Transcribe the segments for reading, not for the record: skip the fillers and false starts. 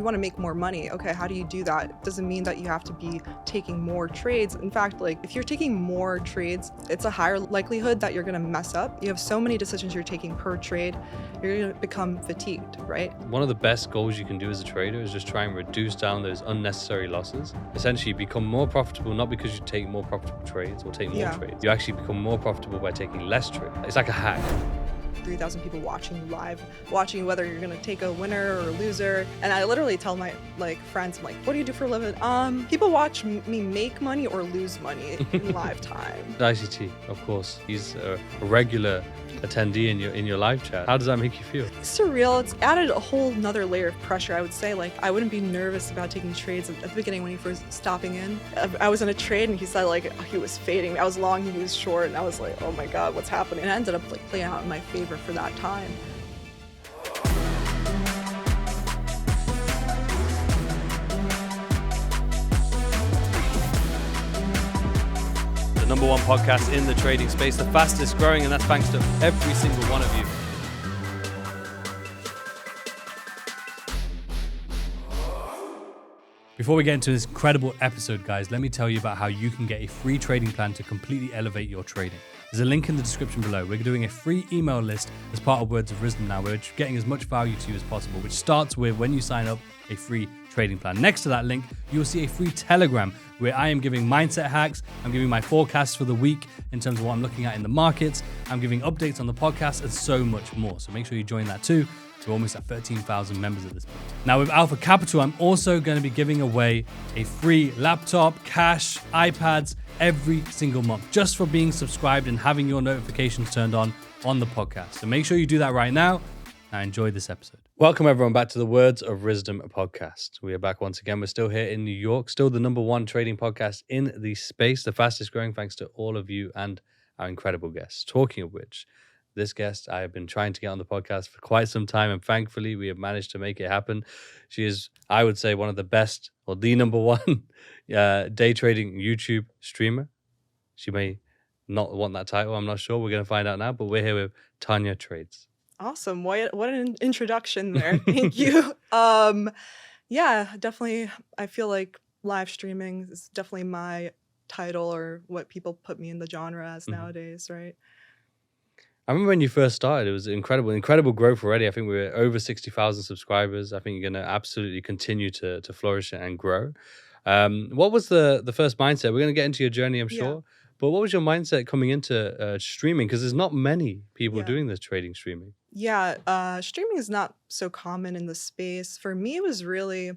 you want to make more money. Okay, how do you do that? It doesn't mean that you have to be taking more trades. In fact, like if you're taking more trades, it's a higher likelihood that you're going to mess up. You have so many decisions you're taking per trade, you're going to become fatigued, right? One of the best goals you can do as a trader is just try and reduce down those unnecessary losses. Essentially, become more profitable, not because you take more profitable trades or take more trades. You actually become more profitable by taking less trades. It's like a hack. 3,000 people watching you live, watching whether you're gonna take a winner or a loser. And I literally tell my friends, I'm like, what do you do for a living? People watch me make money or lose money in live time. ICT, of course, he's a regular attendee in your live chat. How does that make you feel? It's surreal. It's added a whole nother layer of pressure. I would say, like, I wouldn't be nervous about taking trades at the beginning when he first stopping in. I was in a trade and he said like he was fading. I was long, he was short, and I was like, oh my god, what's happening? And it ended up like playing out in my favor for that time. Number one podcast in the trading space, the fastest growing, and that's thanks to every single one of you. Before we get into this incredible episode, guys, let me tell you about how you can get a free trading plan to completely elevate your trading. There's a link in the description below. We're doing a free email list as part of Words of Rizdom now. We're getting as much value to you as possible, which starts with when you sign up a free trading plan. Next to that link, you'll see a free Telegram where I am giving mindset hacks. I'm giving my forecasts for the week in terms of what I'm looking at in the markets. I'm giving updates on the podcast and so much more. So make sure you join that too. We're almost at 13,000 members at this point. Now with Alpha Capital, I'm also going to be giving away a free laptop, cash, iPads every single month just for being subscribed and having your notifications turned on the podcast. So make sure you do that right now. Now enjoy this episode. Welcome everyone back to the Words of Rizdom podcast. We are back once again. We're still here in New York, still the number one trading podcast in the space, the fastest growing thanks to all of you and our incredible guests. Talking of which, this guest I have been trying to get on the podcast for quite some time, and thankfully we have managed to make it happen. She is, I would say, one of the best, or the number one day trading YouTube streamer. She may not want that title, I'm not sure. We're going to find out now, but we're here with Tanja Trades. Awesome. What an introduction there. Thank you. Yeah, definitely. I feel like live streaming is definitely my title or what people put me in the genre as nowadays, right? I remember when you first started, it was incredible growth already. I think we were over 60,000 subscribers. I think you're going to absolutely continue to flourish and grow. What was the first mindset? We're going to get into your journey, I'm sure. But what was your mindset coming into streaming? Because there's not many people doing this trading streaming. Yeah, streaming is not so common in the space. For me, it was really,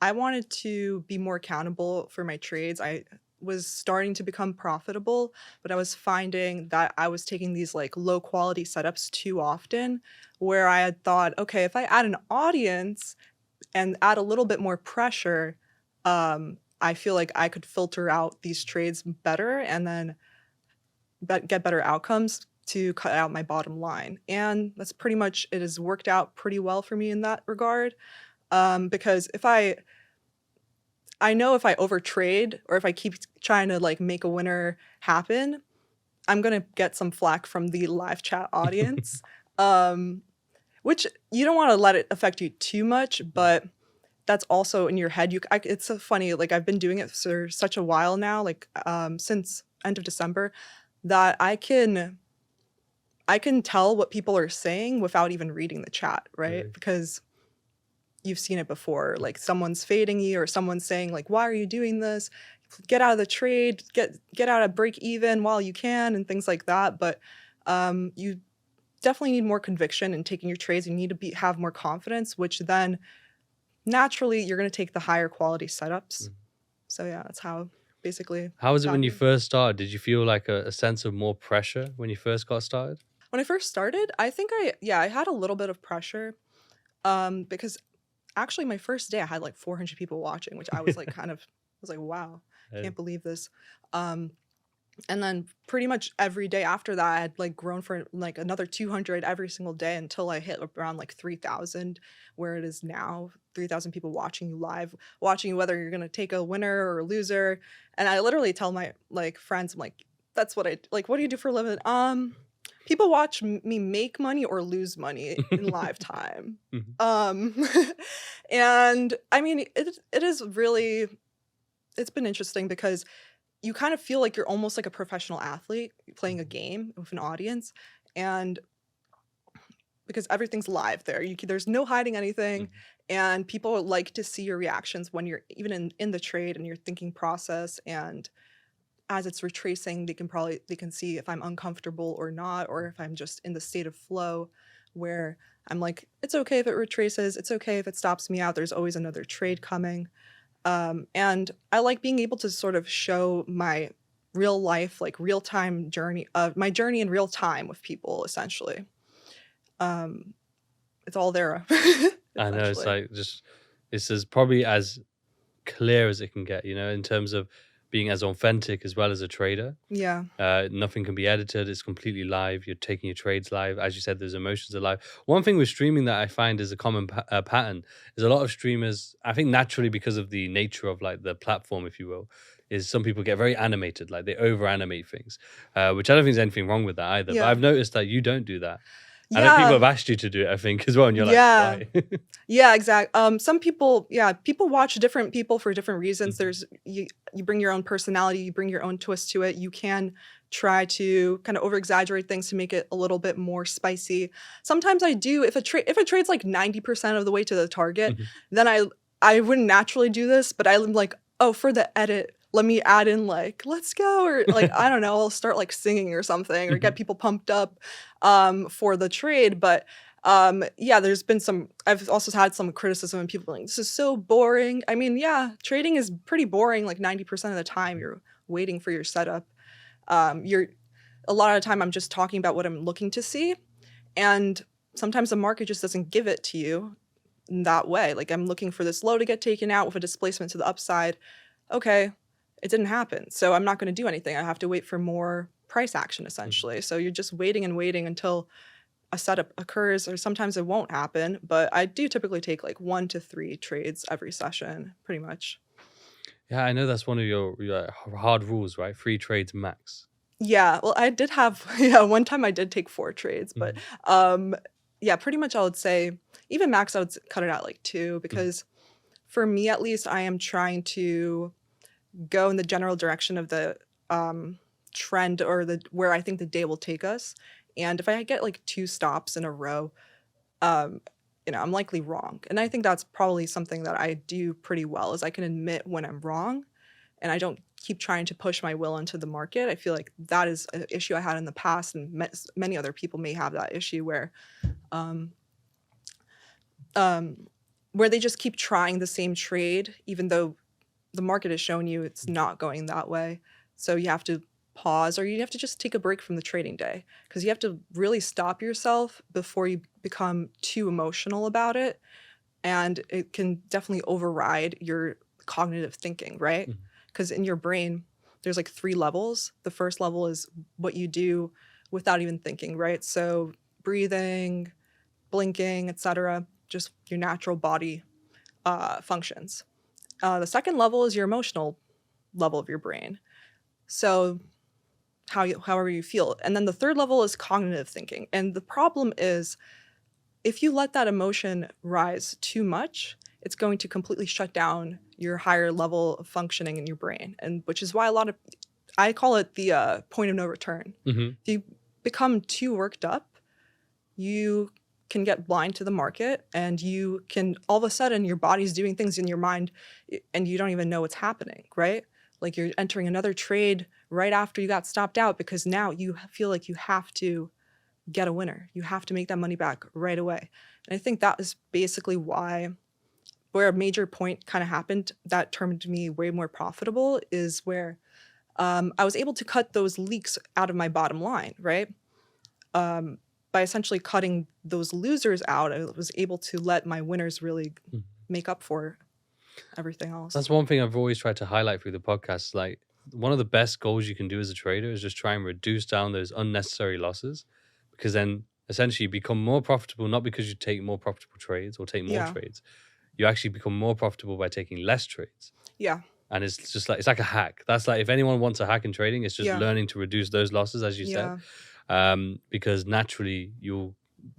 I wanted to be more accountable for my trades. I was starting to become profitable, but I was finding that I was taking these like low quality setups too often, where I had thought, okay, if I add an audience and add a little bit more pressure, I feel like I could filter out these trades better and then get better outcomes to cut out my bottom line. And that's pretty much, it has worked out pretty well for me in that regard. Because if I know if I overtrade or if I keep trying to like make a winner happen, I'm going to get some flack from the live chat audience, which you don't want to let it affect you too much, but that's also in your head. It's so funny. Like I've been doing it for such a while now, like since end of December, that I can tell what people are saying without even reading the chat, right? Because you've seen it before, like someone's fading you or someone's saying like, why are you doing this? Get out of the trade, get out of break even while you can and things like that. But you definitely need more conviction in taking your trades. You need to have more confidence, which then naturally you're going to take the higher quality setups. So yeah, that's how basically. How was it when you first started? Did you feel like a sense of more pressure when you first got started? When I first started, I think I had a little bit of pressure because actually my first day I had like 400 people watching, which I was like I was like, wow, I can't believe this. And then pretty much every day after that, I had like grown for like another 200 every single day until I hit around like 3,000, where it is now. 3,000 people watching you live, watching you whether you're going to take a winner or a loser. And I literally tell my like friends, I'm like, that's what I like. What do you do for a living? people watch me make money or lose money in live time. Mhm. Um, and I mean, it is really, it's been interesting because you kind of feel like you're almost like a professional athlete playing a game with an audience, and because everything's live there, there's no hiding anything, Mhm. and people like to see your reactions when you're even in the trade and your thinking process, and as it's retracing, they can see if I'm uncomfortable or not, or if I'm just in the state of flow where I'm like, it's okay if it retraces, it's okay if it stops me out. There's always another trade coming. And I like being able to sort of show my real life, like real time journey of my journey in real time with people, essentially. Um, it's all there, I know it's essentially. like just it's as probably as clear as it can get, in terms of being as authentic as well as a trader. Yeah. Nothing can be edited. It's completely live. You're taking your trades live. As you said, those emotions are live. One thing with streaming that I find is a common pattern is a lot of streamers, I think naturally because of the nature of like the platform, if you will, is some people get very animated, like they over animate things, which I don't think there's anything wrong with that either. But Yeah. I've noticed that you don't do that. I know people Yeah. have asked you to do it, I think, as well. And you're like, Yeah. why? Yeah, exact some people, yeah, people watch different people for different reasons. Mhm. You bring your own personality, you bring your own twist to it. You can try to kind of over exaggerate things to make it a little bit more spicy. Sometimes I do if a trade's like 90% of the way to the target, Mhm. then I wouldn't naturally do this, but I'm like, "Oh, for the edit, let me add in like, let's go," or like, I don't know, I'll start like singing or something or get Mhm. people pumped up for the trade, but yeah, I've also had some criticism and people like, this is so boring. I mean, yeah, trading is pretty boring. Like 90% of the time Mhm. you're waiting for your setup. You're a lot of the time I'm just talking about what I'm looking to see. And sometimes the market just doesn't give it to you in that way. Like I'm looking for this low to get taken out with a displacement to the upside. Okay, it didn't happen. So I'm not going to do anything. I have to wait for more price action Mhm. essentially. So you're just waiting and waiting until a setup occurs, or sometimes it won't happen, but I do typically take like 1 to 3 trades every session, pretty much. Yeah, I know that's one of your hard rules, right? 3 trades max. Yeah, well, I did have yeah, one time I did take 4 trades, but, Mhm. um, yeah, pretty much I would say even max, I would cut it out like 2 Mhm. because for me, at least, I am trying to go in the general direction of the, trend or the where I think the day will take us, and if I get like 2 stops in a row, um, I'm likely wrong. And I think that's probably something that I do pretty well is I can admit when I'm wrong and I don't keep trying to push my will into the market. I feel like that is an issue I had in the past, and many other people may have that issue um, um, where they just keep trying the same trade, even though the market has shown you it's not going that way. So you have to pause or you have to just take a break from the trading day because you have to really stop yourself before you become too emotional about it. And it can definitely override your cognitive thinking, right? Mhm. Because in your brain, there's like 3 levels. The first level is what you do without even thinking, right? So breathing, blinking, etc., just your natural body functions. The second level is your emotional level of your brain. So however you feel. And then the third level is cognitive thinking. And the problem is if you let that emotion rise too much, it's going to completely shut down your higher level of functioning in your brain. And which is why I call it the point of no return. Mhm. If you become too worked up, you can get blind to the market and you can all of a sudden your body's doing things in your mind and you don't even know what's happening, right? Like you're entering another trade right after you got stopped out because now you feel like you have to get a winner. You have to make that money back right away. And I think that is basically where a major point kind of happened that turned me way more profitable is where I was able to cut those leaks out of my bottom line, right? Um, by essentially cutting those losers out, I was able to let my winners really Mhm. make up for everything else. That's one thing I've always tried to highlight through the podcast. Like one of the best goals you can do as a trader is just try and reduce down those unnecessary losses, because then essentially you become more profitable, not because you take more profitable trades or take more Yeah. trades. You actually become more profitable by taking less trades. Yeah. And it's just like, it's like a hack. That's like, if anyone wants a hack in trading, it's just Yeah. learning to reduce those losses, as you said. Yeah. because naturally you'll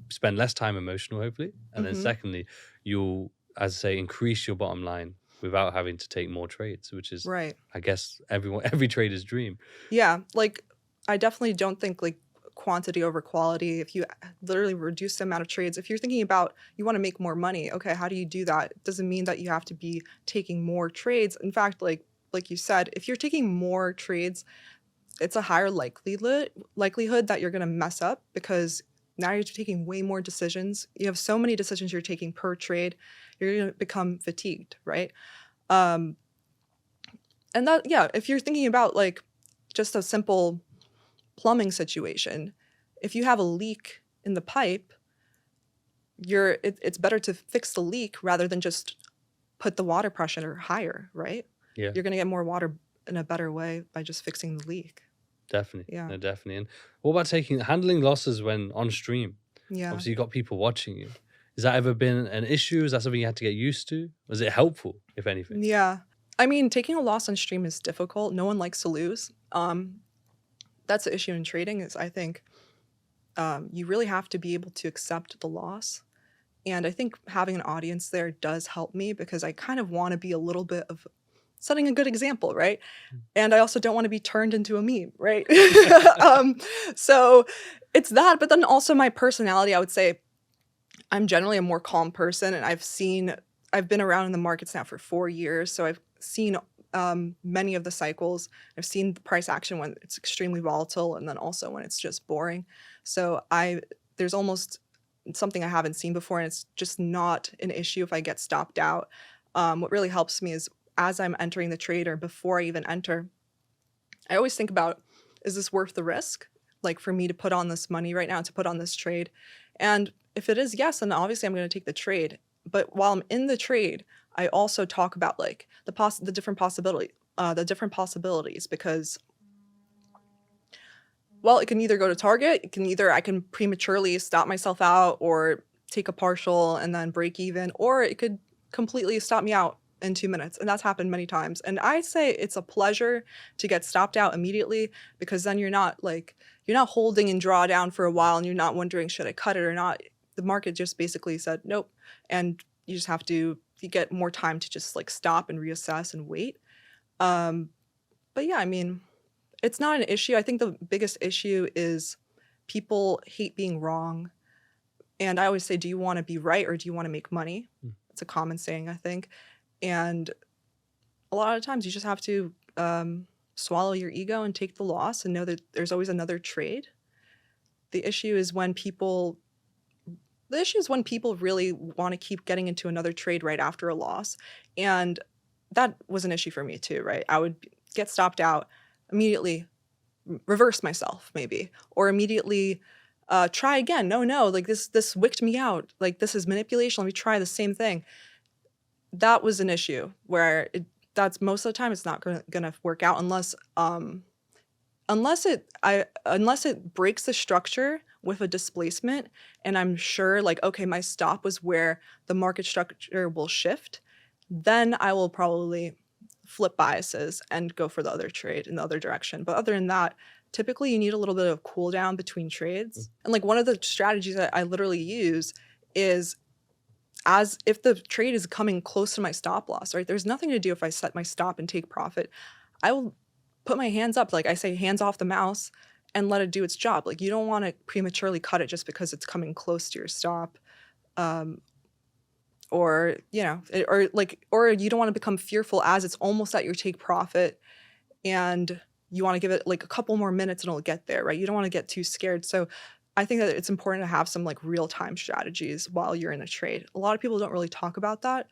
spend less time emotional, hopefully. And then Hmm. secondly, you'll, as I say, increase your bottom line without having to take more trades, which is, Right. I guess, every trader's dream. Yeah. Like, I definitely don't think like quantity over quality. If you literally reduce the amount of trades, if you're thinking about you want to make more money, okay, how do you do that? It doesn't mean that you have to be taking more trades. In fact, like you said, if you're taking more trades, it's a higher likelihood that you're going to mess up because now you're taking way more decisions. You have so many decisions you're taking per trade. You're going to become fatigued, right? Um, and that, yeah, if you're thinking about like just a simple plumbing situation, if you have a leak in the pipe, it's better to fix the leak rather than just put the water pressure higher, right? Yeah, You're going to get more water in a better way by just fixing the leak. definitely. Yeah. No, definitely. And what about handling losses when on stream? Yeah. Obviously, you got people watching you. Has that ever been an issue? Is that something you had to get used to? Was it helpful, if anything? Yeah. I mean, taking a loss on stream is difficult. No one likes to lose. That's the issue in trading is I think you really have to be able to accept the loss. And I think having an audience there does help me because I kind of want to be a little bit of setting a good example, right? And I also don't want to be turned into a meme, right? So it's that, but then also my personality, I would say I'm generally a more calm person, and I've been around in the markets now for 4 years, so I've seen many of the cycles. I've seen the price action when it's extremely volatile, and then also when it's just boring. So there's almost something I haven't seen before, and it's just not an issue if I get stopped out. What really helps me is as I'm entering the trade or before I even enter, I always think about, is this worth the risk? Like for me to put on this money right now to put on this trade? And if it is yes, then obviously I'm going to take the trade. But while I'm in the trade, I also talk about like the different possibilities because, well, it can either go to target, I can prematurely stop myself out or take a partial and then break even, or it could completely stop me out in 2 minutes. And that's happened many times. And I say it's a pleasure to get stopped out immediately because then you're not holding and draw down for a while and you're not wondering, should I cut it or not? The market just basically said nope. And you just have to you get more time to just like stop and reassess and wait. But yeah, I mean, it's not an issue. I think the biggest issue is people hate being wrong. And I always say, do you want to be right or do you want to make money? It's a common saying, I think. And a lot of times you just have to swallow your ego and take the loss and know that there's always another trade. The issue is when people really want to keep getting into another trade right after a loss. And that was an issue for me too, right? I would get stopped out, immediately reverse myself maybe, or immediately try again. No, like this wicked me out. Like this is manipulation. Let me try the same thing. That was an issue where that's most of the time it's not gonna work out unless it breaks the structure with a displacement, and I'm sure like, okay, my stop was where the market structure will shift, then I will probably flip biases and go for the other trade in the other direction. But other than that, typically you need a little bit of cool down between trades. And like one of the strategies that I literally use is as if the trade is coming close to my stop loss, right? There's nothing to do if I set my stop and take profit. I will put my hands up, like I say, hands off the mouse and let it do its job. Like you don't want to prematurely cut it just because it's coming close to your stop. Or, you know, or you don't want to become fearful as it's almost at your take profit and you want to give it like a couple more minutes and it'll get there, right? You don't want to get too scared. So I think that it's important to have some like real-time strategies while you're in a trade. A lot of people don't really talk about that.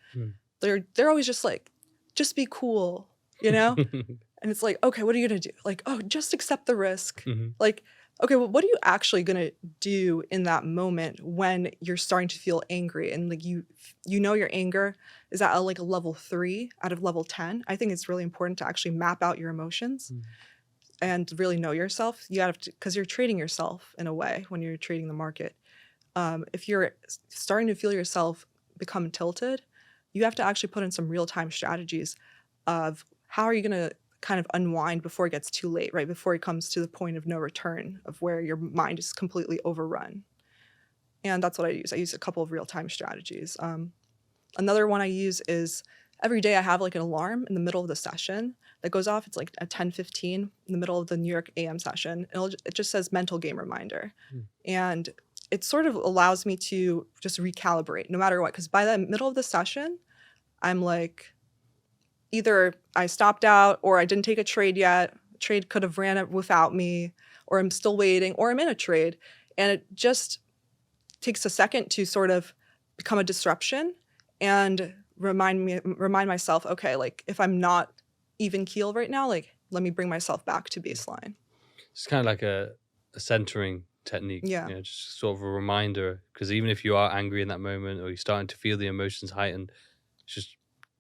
They're always just like, just be cool, you know? And it's like, okay, what are you gonna do? Like, oh, just accept the risk. Like, okay, well, what are you actually gonna do in that moment when you're starting to feel angry and like you know your anger is at like a level 3 out of level 10? I think it's really important to actually map out your emotions and really know yourself. You have to, because you're trading yourself in a way when you're trading the market. If you're starting to feel yourself become tilted, you have to actually put in some real-time strategies of how are you gonna kind of unwind before it gets too late, right? Before it comes to the point of no return of where your mind is completely overrun. And that's what I use. I use a couple of real-time strategies. Another one I use is every day I have like an alarm in the middle of the session that goes off. It's like at 10:15 in the middle of the New York AM session. It just says mental game reminder. And it sort of allows me to just recalibrate no matter what. Because by the middle of the session, I'm like, either I stopped out or I didn't take a trade yet. Trade could have ran it without me, or I'm still waiting, or I'm in a trade. And it just takes a second to sort of become a disruption and remind myself, okay, like if I'm not even keel right now, like let me bring myself back to baseline. It's kind of like a centering technique. Yeah. Just sort of a reminder, because even if you are angry in that moment or you're starting to feel the emotions heightened, it's just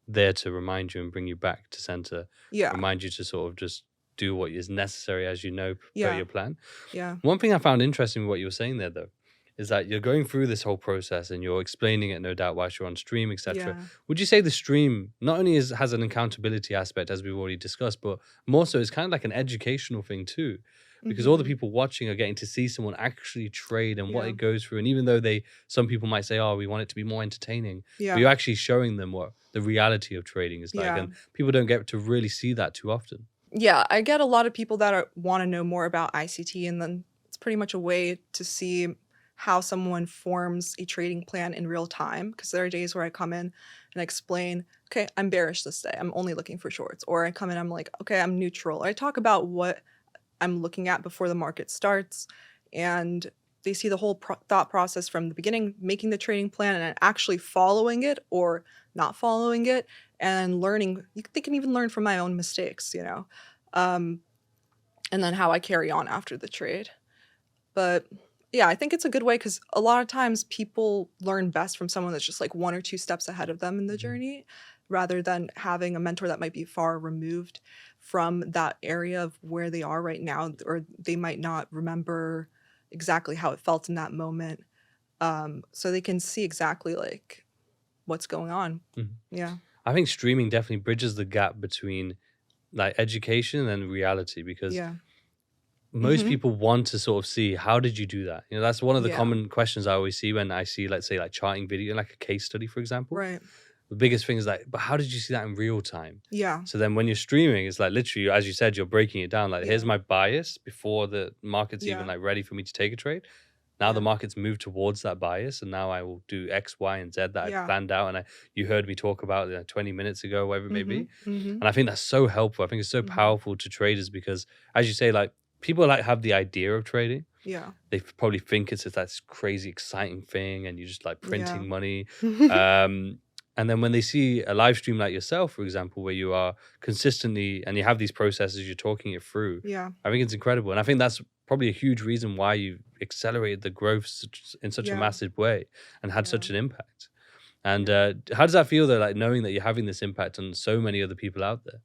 there to remind you and bring you back to center. Yeah. Remind you to sort of just do what is necessary as you know per your plan. Yeah. One thing I found interesting with what you were saying there, though, is that you're going through this whole process and you're explaining it, no doubt, whilst you're on stream, etc. Yeah. Would you say the stream not only has an accountability aspect, as we've already discussed, but more so it's kind of like an educational thing too? Because all the people watching are getting to see someone actually trade and what it goes through. And even though some people might say, oh, we want it to be more entertaining, but you're actually showing them what the reality of trading is like. And people don't get to really see that too often. Yeah, I get a lot of people that want to know more about ICT, and then it's pretty much a way to see how someone forms a trading plan in real time. Because there are days where I come in and explain, okay, I'm bearish this day. I'm only looking for shorts. Or I come in, I'm like, okay, I'm neutral. Or I talk about what I'm looking at before the market starts, and they see the whole thought process from the beginning, making the trading plan and actually following it or not following it, and learning. They can even learn from my own mistakes, and then how I carry on after the trade. But yeah, I think it's a good way, because a lot of times people learn best from someone that's just like 1 or 2 steps ahead of them in the journey, rather than having a mentor that might be far removed from that area of where they are right now, or they might not remember exactly how it felt in that moment. So they can see exactly like what's going on. Yeah. I think streaming definitely bridges the gap between like education and reality, because most people want to sort of see, how did you do that? That's one of the common questions I always see when I see, let's say, like charting video, like a case study, for example. Right. The biggest thing is like, but how did you see that in real time? Yeah. So then when you're streaming, it's like literally, as you said, you're breaking it down. Like, here's my bias before the market's even like ready for me to take a trade. Now the market's moved towards that bias, and now I will do X, Y, and Z that I planned out. And you heard me talk about 20 minutes ago, whatever it may be. And I think that's so helpful. I think it's so powerful to traders, because, as you say, like people like have the idea of trading. Yeah. They probably think it's just that crazy exciting thing, and you're just like printing money. And then when they see a live stream like yourself, for example, where you are consistently and you have these processes, you're talking it through. Yeah. I think it's incredible. And I think that's probably a huge reason why you've accelerated the growth in such a massive way and had such an impact. And how does that feel, though, like knowing that you're having this impact on so many other people out there?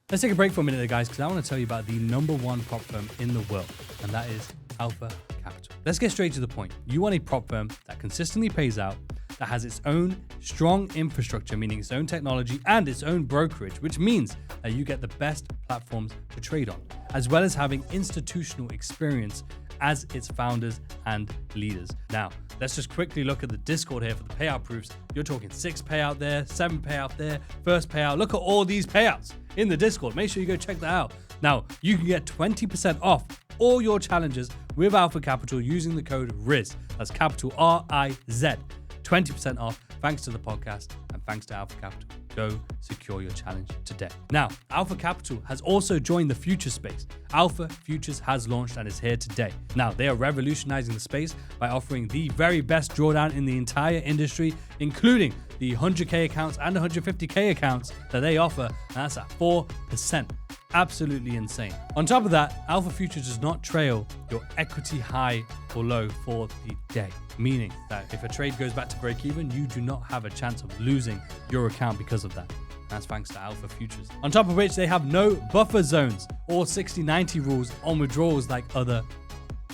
Let's take a break for a minute there, guys, because I want to tell you about the #1 prop firm in the world, and that is Alpha Capital. Let's get straight to the point. You want a prop firm that consistently pays out, that has its own strong infrastructure, meaning its own technology and its own brokerage, which means that you get the best platforms to trade on, as well as having institutional experience as its founders and leaders. Now, let's just quickly look at the Discord here for the payout proofs. You're talking 6 payout there, 7 payout there, first payout. Look at all these payouts in the Discord. Make sure you go check that out. Now, you can get 20% off all your challenges with Alpha Capital using the code RIZ. That's capital RIZ. 20% off thanks to the podcast and thanks to Alpha Capital. Go secure your challenge today. Now, Alpha Capital has also joined the future space. Alpha Futures has launched and is here today. Now, they are revolutionizing the space by offering the very best drawdown in the entire industry, including the 100K accounts and 150K accounts that they offer, and that's at 4%. Absolutely insane. On top of that, Alpha Futures does not trail your equity high or low for the day, meaning that if a trade goes back to break even, you do not have a chance of losing your account because of that. That's thanks to Alpha Futures. On top of which, they have no buffer zones or 60-90 rules on withdrawals like other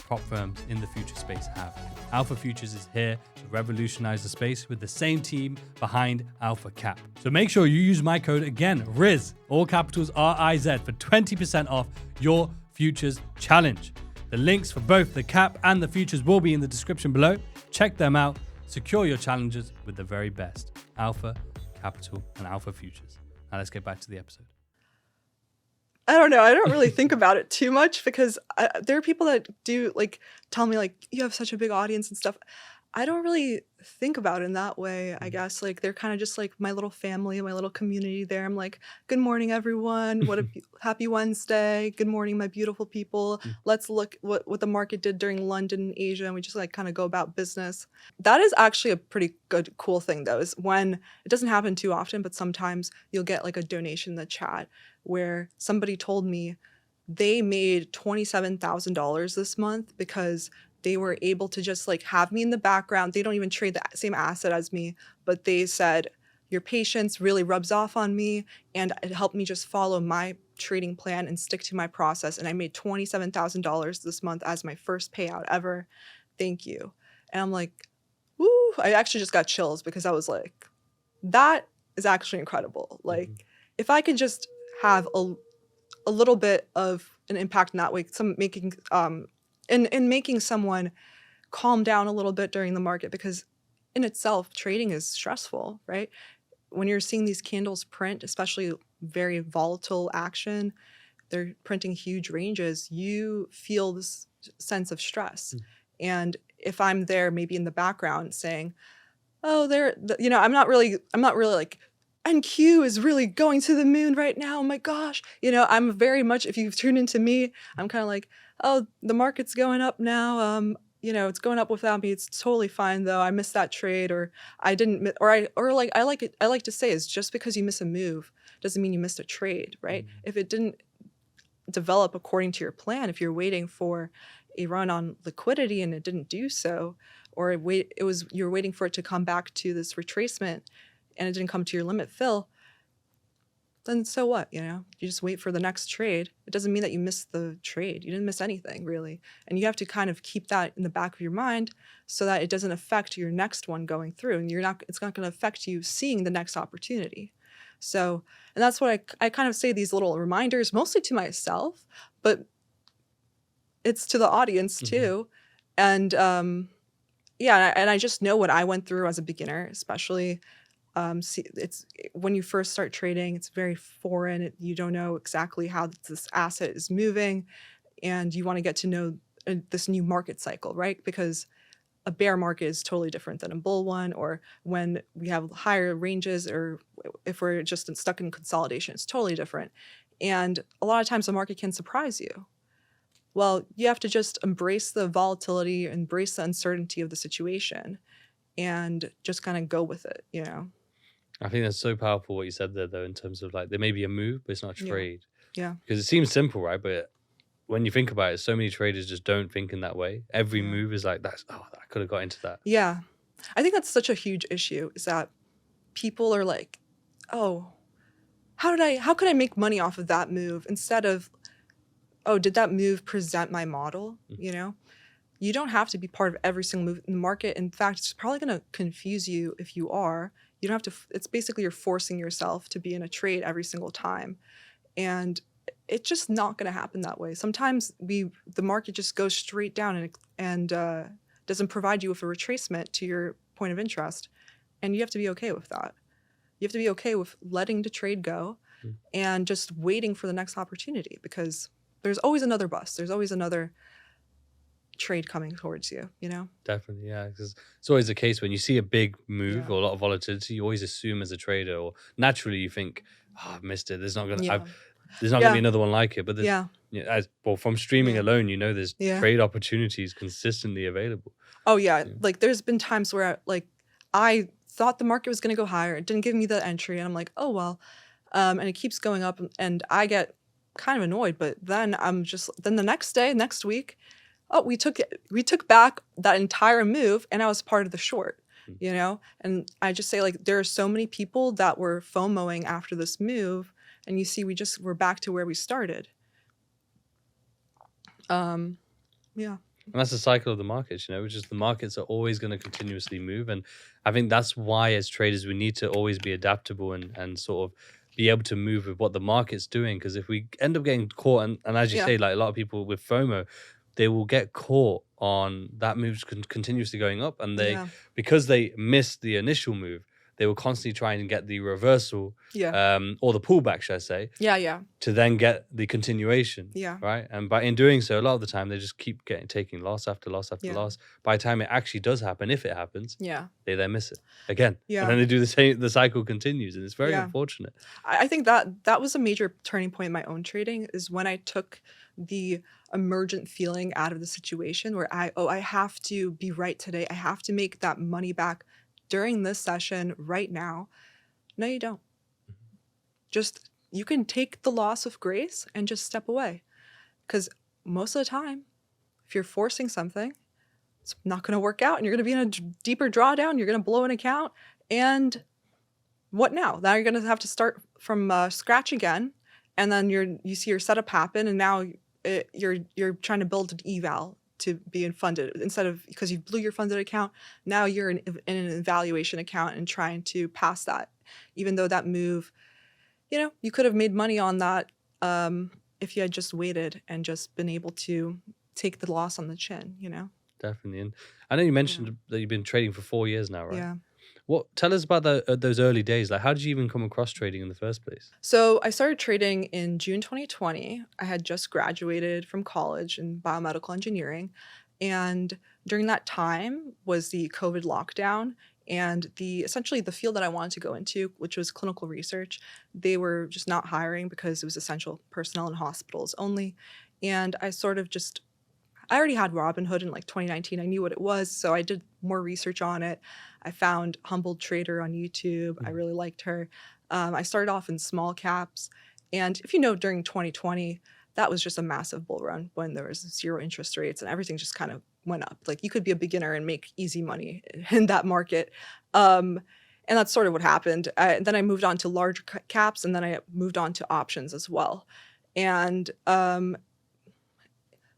prop firms in the future space have. Alpha Futures is here to revolutionize the space with the same team behind Alpha Cap. So make sure you use my code again, RIZ, all capitals RIZ, for 20% off your futures challenge. The links for both the cap and the futures will be in the description below. Check them out. Secure your challenges with the very best. Alpha Capital and Alpha Futures. Now let's get back to the episode. I don't know. I don't really think about it too much because there are people that do like tell me like you have such a big audience and stuff. I don't really think about it in that way, I guess. Like they're kind of just like my little family, my little community there. I'm like, good morning, everyone. What a happy Wednesday. Good morning, my beautiful people. Let's look what the market did during London and Asia. And we just like kind of go about business. That is actually a pretty good, cool thing though, is when it doesn't happen too often, but sometimes you'll get like a donation in the chat where somebody told me they made $27,000 this month because they were able to just like have me in the background. They don't even trade the same asset as me, but they said, your patience really rubs off on me and it helped me just follow my trading plan and stick to my process. And I made $27,000 this month as my first payout ever. Thank you. And I'm like, woo, I actually just got chills because I was like, that is actually incredible. Like if I could just have a little bit of an impact in that way, in making someone calm down a little bit during the market, because in itself, trading is stressful, right? When you're seeing these candles print, especially very volatile action, they're printing huge ranges, you feel this sense of stress. And if I'm there maybe in the background saying, oh, I'm not really like, NQ is really going to the moon right now. Oh my gosh. I'm very much, if you've tuned into me, I'm kind of like, oh, the market's going up now. It's going up without me. It's totally fine though. I missed that trade, or I didn't, I like to say is just because you miss a move doesn't mean you missed a trade, right? If it didn't develop according to your plan, if you're waiting for a run on liquidity and it didn't do so, or you're waiting for it to come back to this retracement and it didn't come to your limit fill, then so what, you just wait for the next trade. It doesn't mean that you missed the trade. You didn't miss anything really. And you have to kind of keep that in the back of your mind so that it doesn't affect your next one going through, and it's not going to affect you seeing the next opportunity. So, and that's what I kind of say these little reminders, mostly to myself, but it's to the audience too. And yeah, and I just know what I went through as a beginner, especially. It's when you first start trading, it's very foreign. You don't know exactly how this asset is moving, and you want to get to know this new market cycle, right? Because a bear market is totally different than a bull one, or when we have higher ranges, or if we're just stuck in consolidation, it's totally different. And a lot of times the market can surprise you. Well, you have to just embrace the volatility, embrace the uncertainty of the situation, and just kind of go with it, I think that's so powerful what you said there, though, in terms of like there may be a move, but it's not a trade. Yeah. Because it seems simple, right? But when you think about it, so many traders just don't think in that way. Every move is like, I could have got into that. Yeah. I think that's such a huge issue, is that people are like, oh, how could I make money off of that move, instead of, oh, did that move present my model? You don't have to be part of every single move in the market. In fact, it's probably going to confuse you if you are. You don't have to, it's basically you're forcing yourself to be in a trade every single time. And it's just not going to happen that way. Sometimes the market just goes straight down and doesn't provide you with a retracement to your point of interest. And you have to be okay with that. You have to be okay with letting the trade go and just waiting for the next opportunity, because there's always another bust. There's always another trade coming towards you, Definitely, yeah, because it's always the case when you see a big move or a lot of volatility, you always assume as a trader, or naturally you think, I've missed it, there's not gonna be another one like it. But there's, from streaming alone, there's trade opportunities consistently available. Oh yeah. Like there's been times where I thought the market was going to go higher, it didn't give me the entry, and I'm like, oh well, and it keeps going up, and I get kind of annoyed. But then then the next week, oh, we took back that entire move, and I was part of the short, And I just say, like, there are so many people that were FOMOing after this move, and you see we're back to where we started. Yeah. And that's the cycle of the markets, which is the markets are always going to continuously move. And I think that's why as traders, we need to always be adaptable and sort of be able to move with what the market's doing. Because if we end up getting caught, and as you Yeah. say, like a lot of people with FOMO, they will get caught on that move's continuously going up. And Yeah. because they missed the initial move, they will constantly try and get the reversal, Yeah. or the pullback, should I say, Yeah. Yeah. to then get the continuation. Yeah. Right. And in doing so, a lot of the time they just keep taking loss after loss after Yeah. loss. By the time it actually does happen, if it happens, Yeah. they then miss it again. Yeah. And then they do the same, the cycle continues. And it's very Yeah. unfortunate. I think that was a major turning point in my own trading, is when I took the emergent feeling out of the situation where I have to be right today. I have to make that money back during this session right now. No, you don't. Just, you can take the loss with grace and just step away. Because most of the time, if you're forcing something, it's not going to work out and you're going to be in a deeper drawdown. You're going to blow an account. And what now? Now you're going to have to start from scratch again. And then you see your setup happen. And now you're trying to build an eval to be funded, instead of, because you blew your funded account, now you're in an evaluation account and trying to pass that, even though that move, you could have made money on that if you had just waited and just been able to take the loss on the chin. Definitely. And I know you mentioned that you've been trading for 4 years now, right? Yeah. Tell us about those early days. Like, how did you even come across trading in the first place? So I started trading in June 2020. I had just graduated from college in biomedical engineering. And during that time was the COVID lockdown, and essentially the field that I wanted to go into, which was clinical research, they were just not hiring because it was essential personnel in hospitals only. And I already had Robinhood in like 2019. I knew what it was, so I did more research on it. I found Humbled Trader on YouTube. I really liked her. I started off in small caps. And if you know, during 2020, that was just a massive bull run when there was 0 interest rates and everything just kind of went up. Like, you could be a beginner and make easy money in that market. And that's sort of what happened. Then I moved on to larger caps, and then I moved on to options as well. And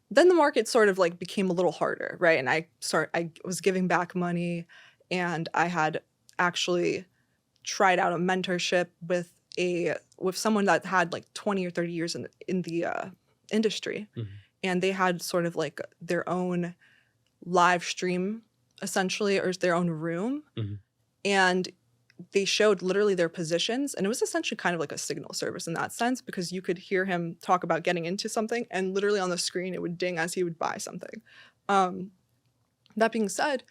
then the market sort of like became a little harder, right? And I was giving back money, and I had actually tried out a mentorship with someone that had like 20 or 30 years in the industry. Mhm. And they had sort of like their own live stream, essentially, or their own room. Mhm. And they showed literally their positions, and it was essentially kind of like a signal service in that sense, because you could hear him talk about getting into something, and literally on the screen it would ding as he would buy something. That being said,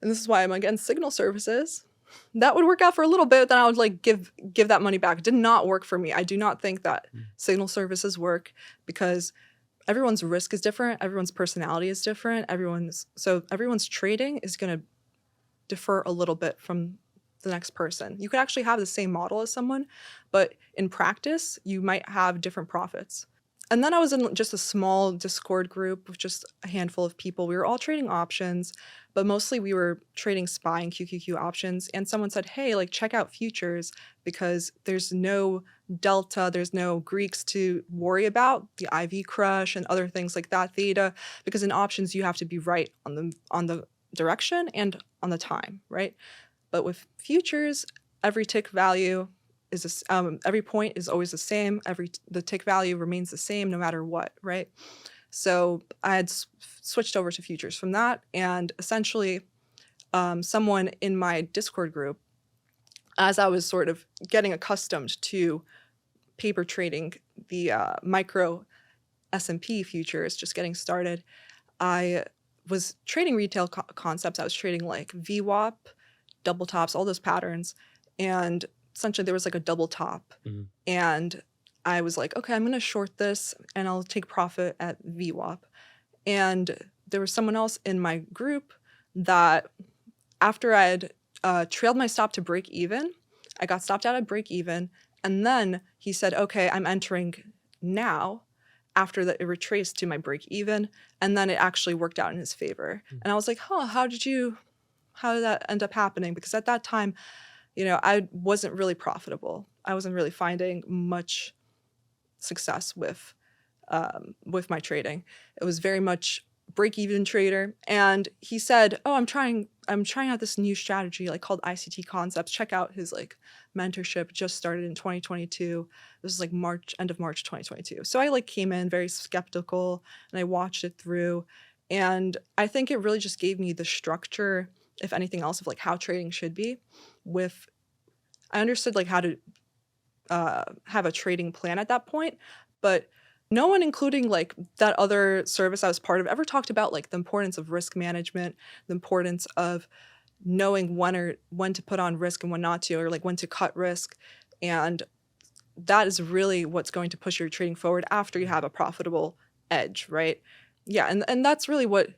and this is why I'm against signal services, that would work out for a little bit, then I would like give that money back. It did not work for me. I do not think that signal services work, because everyone's risk is different, everyone's personality is different, everyone's trading is going to differ a little bit from the next person. You could actually have the same model as someone, but in practice, you might have different profits. And then I was in just a small Discord group with just a handful of people. We were all trading options, but mostly we were trading SPY and QQQ options. And someone said, hey, like, check out futures, because there's no delta, there's no Greeks to worry about, the IV crush and other things like that, theta, because in options you have to be right on the direction and on the time, right? But with futures, every tick value is every point is always the same. The tick value remains the same no matter what, right? So I had switched over to futures from that, and essentially, someone in my Discord group, as I was sort of getting accustomed to paper trading the micro S&P futures, just getting started, I was trading retail concepts. I was trading like VWAP, double tops, all those patterns. And essentially there was like a double top. Mhm. And I was like, okay, I'm going to short this and I'll take profit at VWAP. And there was someone else in my group that, after I had trailed my stop to break even, I got stopped out at break even. And then he said, okay, I'm entering now, after that it retraced to my break even. And then it actually worked out in his favor. And I was like, how did that end up happening? Because at that time, I wasn't really profitable. I wasn't really finding much success with my trading. It was very much break-even trader, and he said, "Oh, I'm trying out this new strategy like called ICT Concepts. Check out his like mentorship. Just started in 2022. This is like end of March 2022." So I like came in very skeptical and I watched it through, and I think it really just gave me the structure, if anything else, of like how trading should be. With I understood like how to have a trading plan at that point, but no one, including like that other service I was part of, ever talked about like the importance of risk management, the importance of knowing when to put on risk and when not to, or like when to cut risk. And that is really what's going to push your trading forward after you have a profitable edge, right? Yeah, and that's really what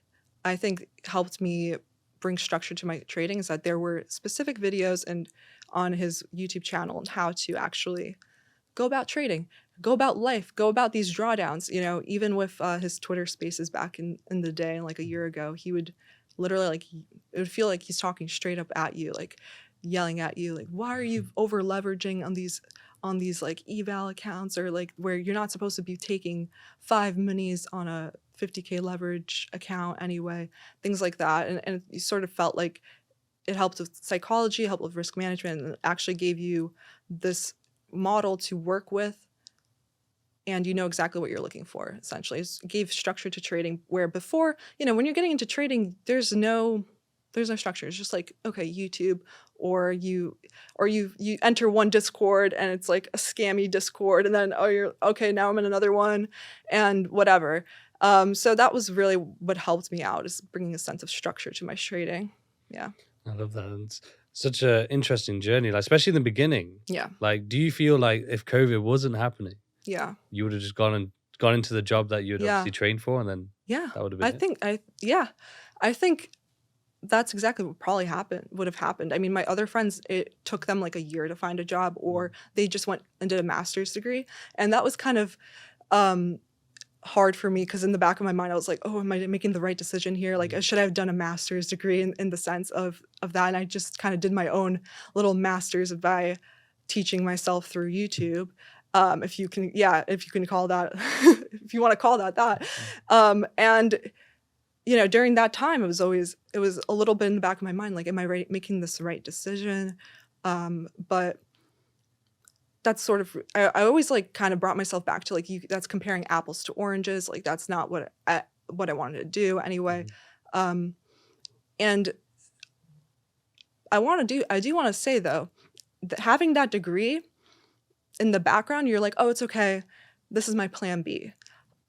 I think helped me bring structure to my trading, is that there were specific videos and on his YouTube channel on how to actually go about trading, go about life, go about these drawdowns. You know, even with his Twitter spaces back in the day, like a year ago, he would literally like, it would feel like he's talking straight up at you, like yelling at you, like, why are you over leveraging on these like eval accounts, or like where you're not supposed to be taking 5 minis on a 50K leverage account anyway, things like that. And you sort of felt like it helped with psychology, helped with risk management, and actually gave you this model to work with, and you know exactly what you're looking for. Essentially, it gave structure to trading, where before, you know, when you're getting into trading, there's no structure. It's just like, okay, YouTube, or you enter one Discord and it's like a scammy Discord, and then, oh, you're okay, now I'm in another one, and whatever. So that was really what helped me out, is bringing a sense of structure to my trading. Yeah. I love that. It's such an interesting journey, like especially in the beginning. Yeah. Like, do you feel like if COVID wasn't happening, Yeah. you would have just gone into the job that you'd obviously trained for, and then that would have been I think that's exactly what probably would have happened. I mean, my other friends, it took them like a year to find a job, or they just went and did a master's degree. And that was kind of hard for me, because in the back of my mind, I was like, oh, am I making the right decision here? Like, should I have done a master's degree in the sense of that? And I just kind of did my own little master's by teaching myself through YouTube. If you can call that, if you want to call that. And you know, during that time, it was a little bit in the back of my mind, like, am I making this right decision? But that's sort of, I always like kind of brought myself back to like, that's comparing apples to oranges. Like, that's not what I wanted to do anyway. And I do want to say though, that having that degree in the background, you're like, oh, it's okay, this is my plan B.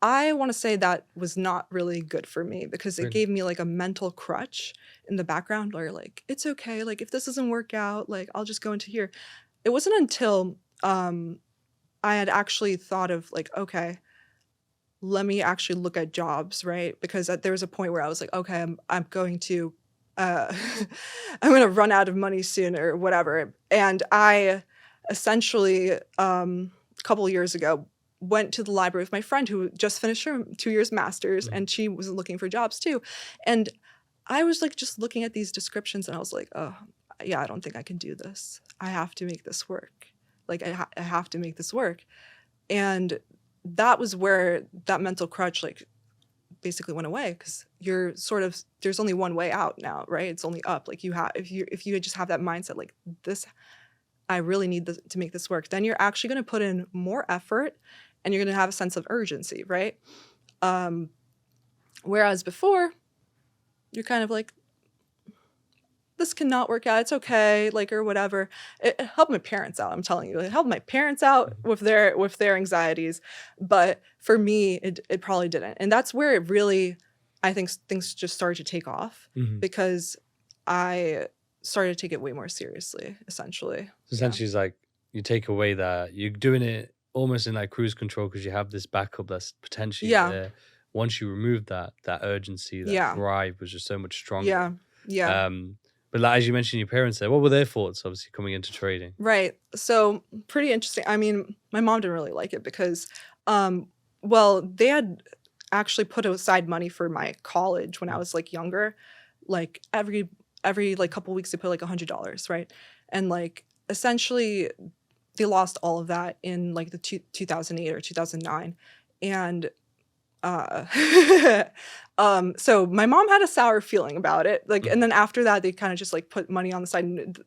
I want to say that was not really good for me, because it gave me like a mental crutch in the background, where like, it's okay, like if this doesn't work out, like I'll just go into here. It wasn't until I had actually thought of like, okay, let me actually look at jobs, right? Because there was a point where I was like, okay, I'm going to I'm going to run out of money soon, or whatever. And I essentially a couple of years ago went to the library with my friend who just finished her 2 years master's, and she was looking for jobs too. And I was like just looking at these descriptions, and I was like, oh yeah, I don't think I can do this. I have to make this work. Like, I have to make this work. And that was where that mental crutch like basically went away, because you're sort of, there's only one way out now, right? It's only up. Like, if you just have that mindset, like, this, I really need to make this work, then you're actually going to put in more effort, and you're going to have a sense of urgency, right? Whereas before, you're kind of like, this cannot work out, it's okay, like, or whatever. It helped my parents out, I'm telling you. It helped my parents out with their anxieties. But for me, it probably didn't. And that's where it really, I think things just started to take off, because I started to take it way more seriously, essentially. Essentially, it's like you take away that you're doing it almost in like cruise control, because you have this backup that's potentially there. Once you remove that urgency, that drive was just so much stronger. But like, as you mentioned, your parents there, what were their thoughts, obviously, coming into trading? Right. So pretty interesting. I mean, my mom didn't really like it, because, well, they had actually put aside money for my college when I was like younger. Like every like couple weeks they put like $100, right? And like essentially they lost all of that in like the 2008 or 2009. And uh, so my mom had a sour feeling about it. Like, and then after that, they kind of just like put money on the side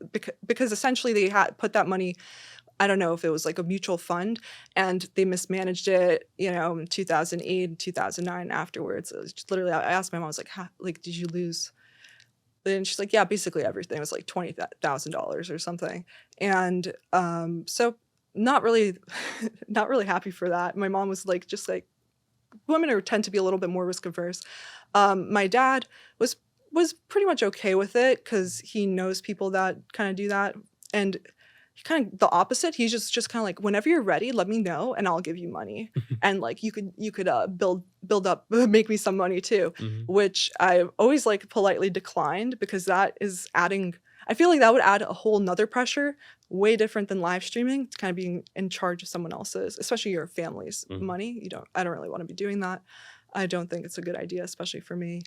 because essentially they had put that money. I don't know if it was like a mutual fund, and they mismanaged it, in 2008, 2009 afterwards. It was just literally, I asked my mom, I was like, like, did you lose? And she's like, yeah, basically everything. It was like $20,000 or something. And so not really, not really happy for that. My mom was like, just like, women tend to be a little bit more risk averse. My dad was pretty much okay with it because he knows people that kind of do that, and he kind of the opposite. He's just kind of like, whenever you're ready, let me know and I'll give you money, and like you could build up, make me some money too, which I always like politely declined because that is adding. I feel like that would add a whole nother pressure, way different than live streaming. It's kind of being in charge of someone else's, especially your family's money. I don't really want to be doing that. I don't think it's a good idea, especially for me.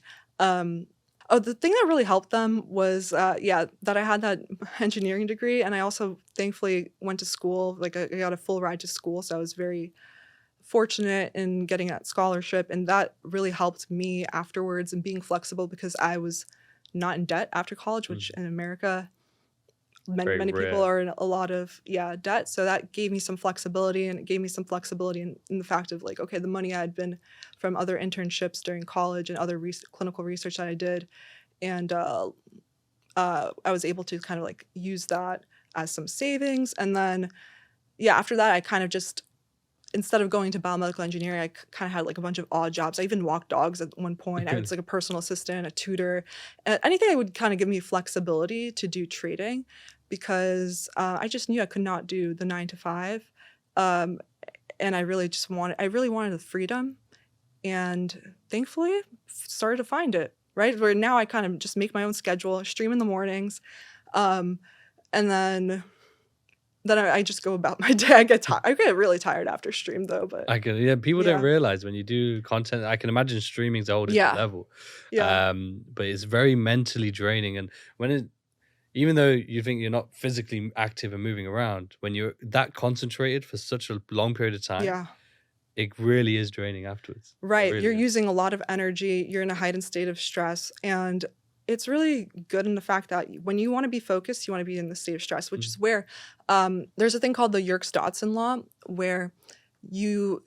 The thing that really helped them was, that I had that engineering degree, and I also thankfully went to school. Like I got a full ride to school, so I was very fortunate in getting that scholarship, and that really helped me afterwards and being flexible because I was not in debt after college, which in America, many people are in a lot of debt. So that gave me some flexibility, and it gave me some flexibility in the fact of like, okay, the money I had been from other internships during college and other clinical research that I did, and I was able to kind of like use that as some savings. And then after that, I kind of just, instead of going to biomedical engineering, I kind of had like a bunch of odd jobs. I even walked dogs at one point. I was like a personal assistant, a tutor, anything that would kind of give me flexibility to do trading, because I just knew I could not do the 9 to 5. And I really wanted the freedom, and thankfully started to find it, right? Where now I kind of just make my own schedule, stream in the mornings, and then I just go about my day. I get really tired after stream though, but people don't realize when you do content, I can imagine streaming's a whole different level. But it's very mentally draining, and even though you think you're not physically active and moving around, when you're that concentrated for such a long period of time, it really is draining afterwards. Right. Really You're is. using a lot of energy. You're in a heightened state of stress, and it's really good in the fact that when you want to be focused, you want to be in the state of stress, which is where there's a thing called the Yerkes-Dodson law, where you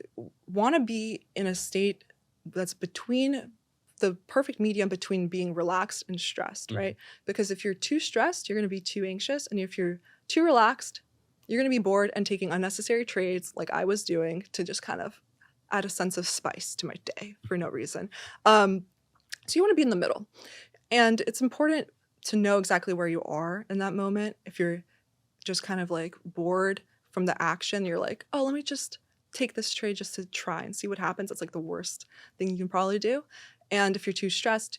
want to be in a state that's between the perfect medium between being relaxed and stressed, right? Because if you're too stressed, you're going to be too anxious. And if you're too relaxed, you're going to be bored and taking unnecessary trades like I was doing to just kind of add a sense of spice to my day for no reason. So you want to be in the middle. And it's important to know exactly where you are in that moment. If you're just kind of like bored from the action, you're like, oh, let me just take this trade just to try and see what happens. That's like the worst thing you can probably do. And if you're too stressed,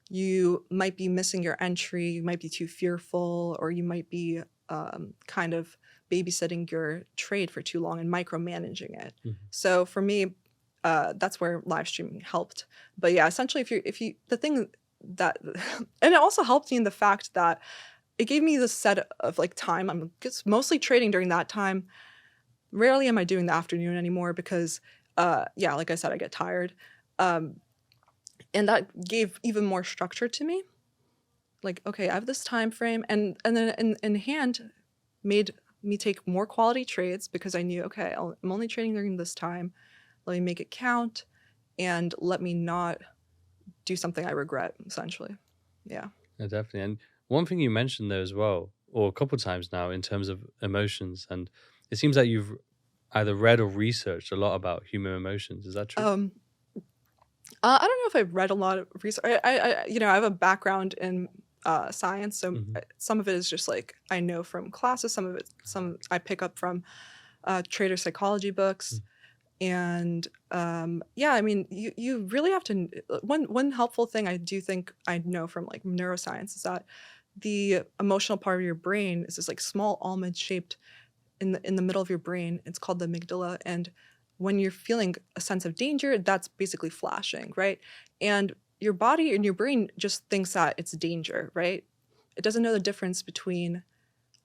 you might be missing your entry. You might be too fearful, or you might be kind of babysitting your trade for too long and micromanaging it. So for me, that's where live streaming helped. But essentially, if you the thing that, and it also helped me in the fact that it gave me the set of like time. I'm just mostly trading during that time. Rarely am I doing the afternoon anymore because, like I said, I get tired. And that gave even more structure to me. Like, okay, I have this time frame, and then in hand made me take more quality trades because I knew, okay, I'm only trading during this time. Let me make it count, and let me not do something I regret, essentially. Yeah, definitely. And one thing you mentioned there as well, or a couple of times now, in terms of emotions, and it seems like you've either read or researched a lot about human emotions. Is that true? I don't know if I've read a lot of research. I have a background in science, so some of it is just like I know from classes. Some I pick up from trader psychology books, and I mean, you really have to. One helpful thing I do think I know from like neuroscience is that the emotional part of your brain is this like small almond shaped in the middle of your brain. It's called the amygdala, and when you're feeling a sense of danger, that's basically flashing, right? And your body and your brain just thinks that it's danger, right? It doesn't know the difference between,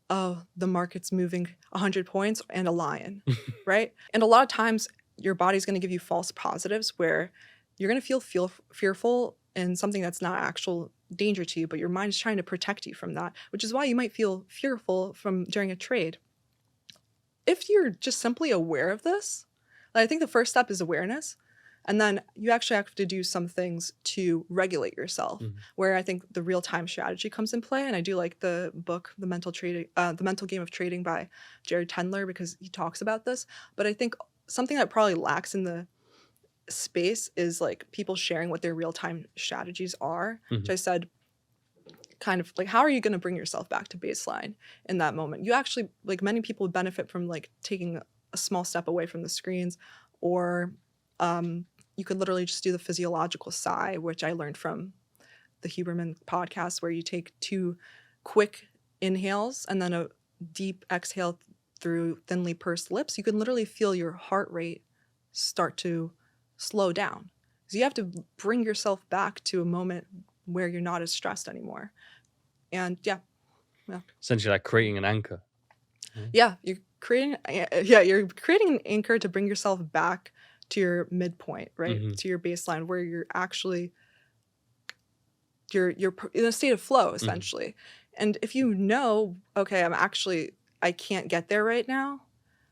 oh, the market's moving 100 points and a lion, right? And a lot of times your body's going to give you false positives where you're going to feel fearful in something that's not actual danger to you, but your mind is trying to protect you from that, which is why you might feel fearful from during a trade. If you're just simply aware of this, I think the first step is awareness. And then you actually have to do some things to regulate yourself, where I think the real-time strategy comes in play. And I do like the book, The Mental Game of Trading by Jared Tendler, because he talks about this. But I think something that probably lacks in the space is like people sharing what their real-time strategies are, which I said, kind of like, how are you going to bring yourself back to baseline in that moment? You actually, like, many people would benefit from like taking a small step away from the screens, or you could literally just do the physiological sigh, which I learned from the Huberman podcast, where you take 2 quick inhales and then a deep exhale through thinly pursed lips. You can literally feel your heart rate start to slow down. So you have to bring yourself back to a moment where you're not as stressed anymore. And yeah. Essentially like creating an anchor. Yeah, you're creating an anchor to bring yourself back to your midpoint, right? To your baseline, where you're actually you're in a state of flow, essentially. And if you know, okay, I can't get there right now,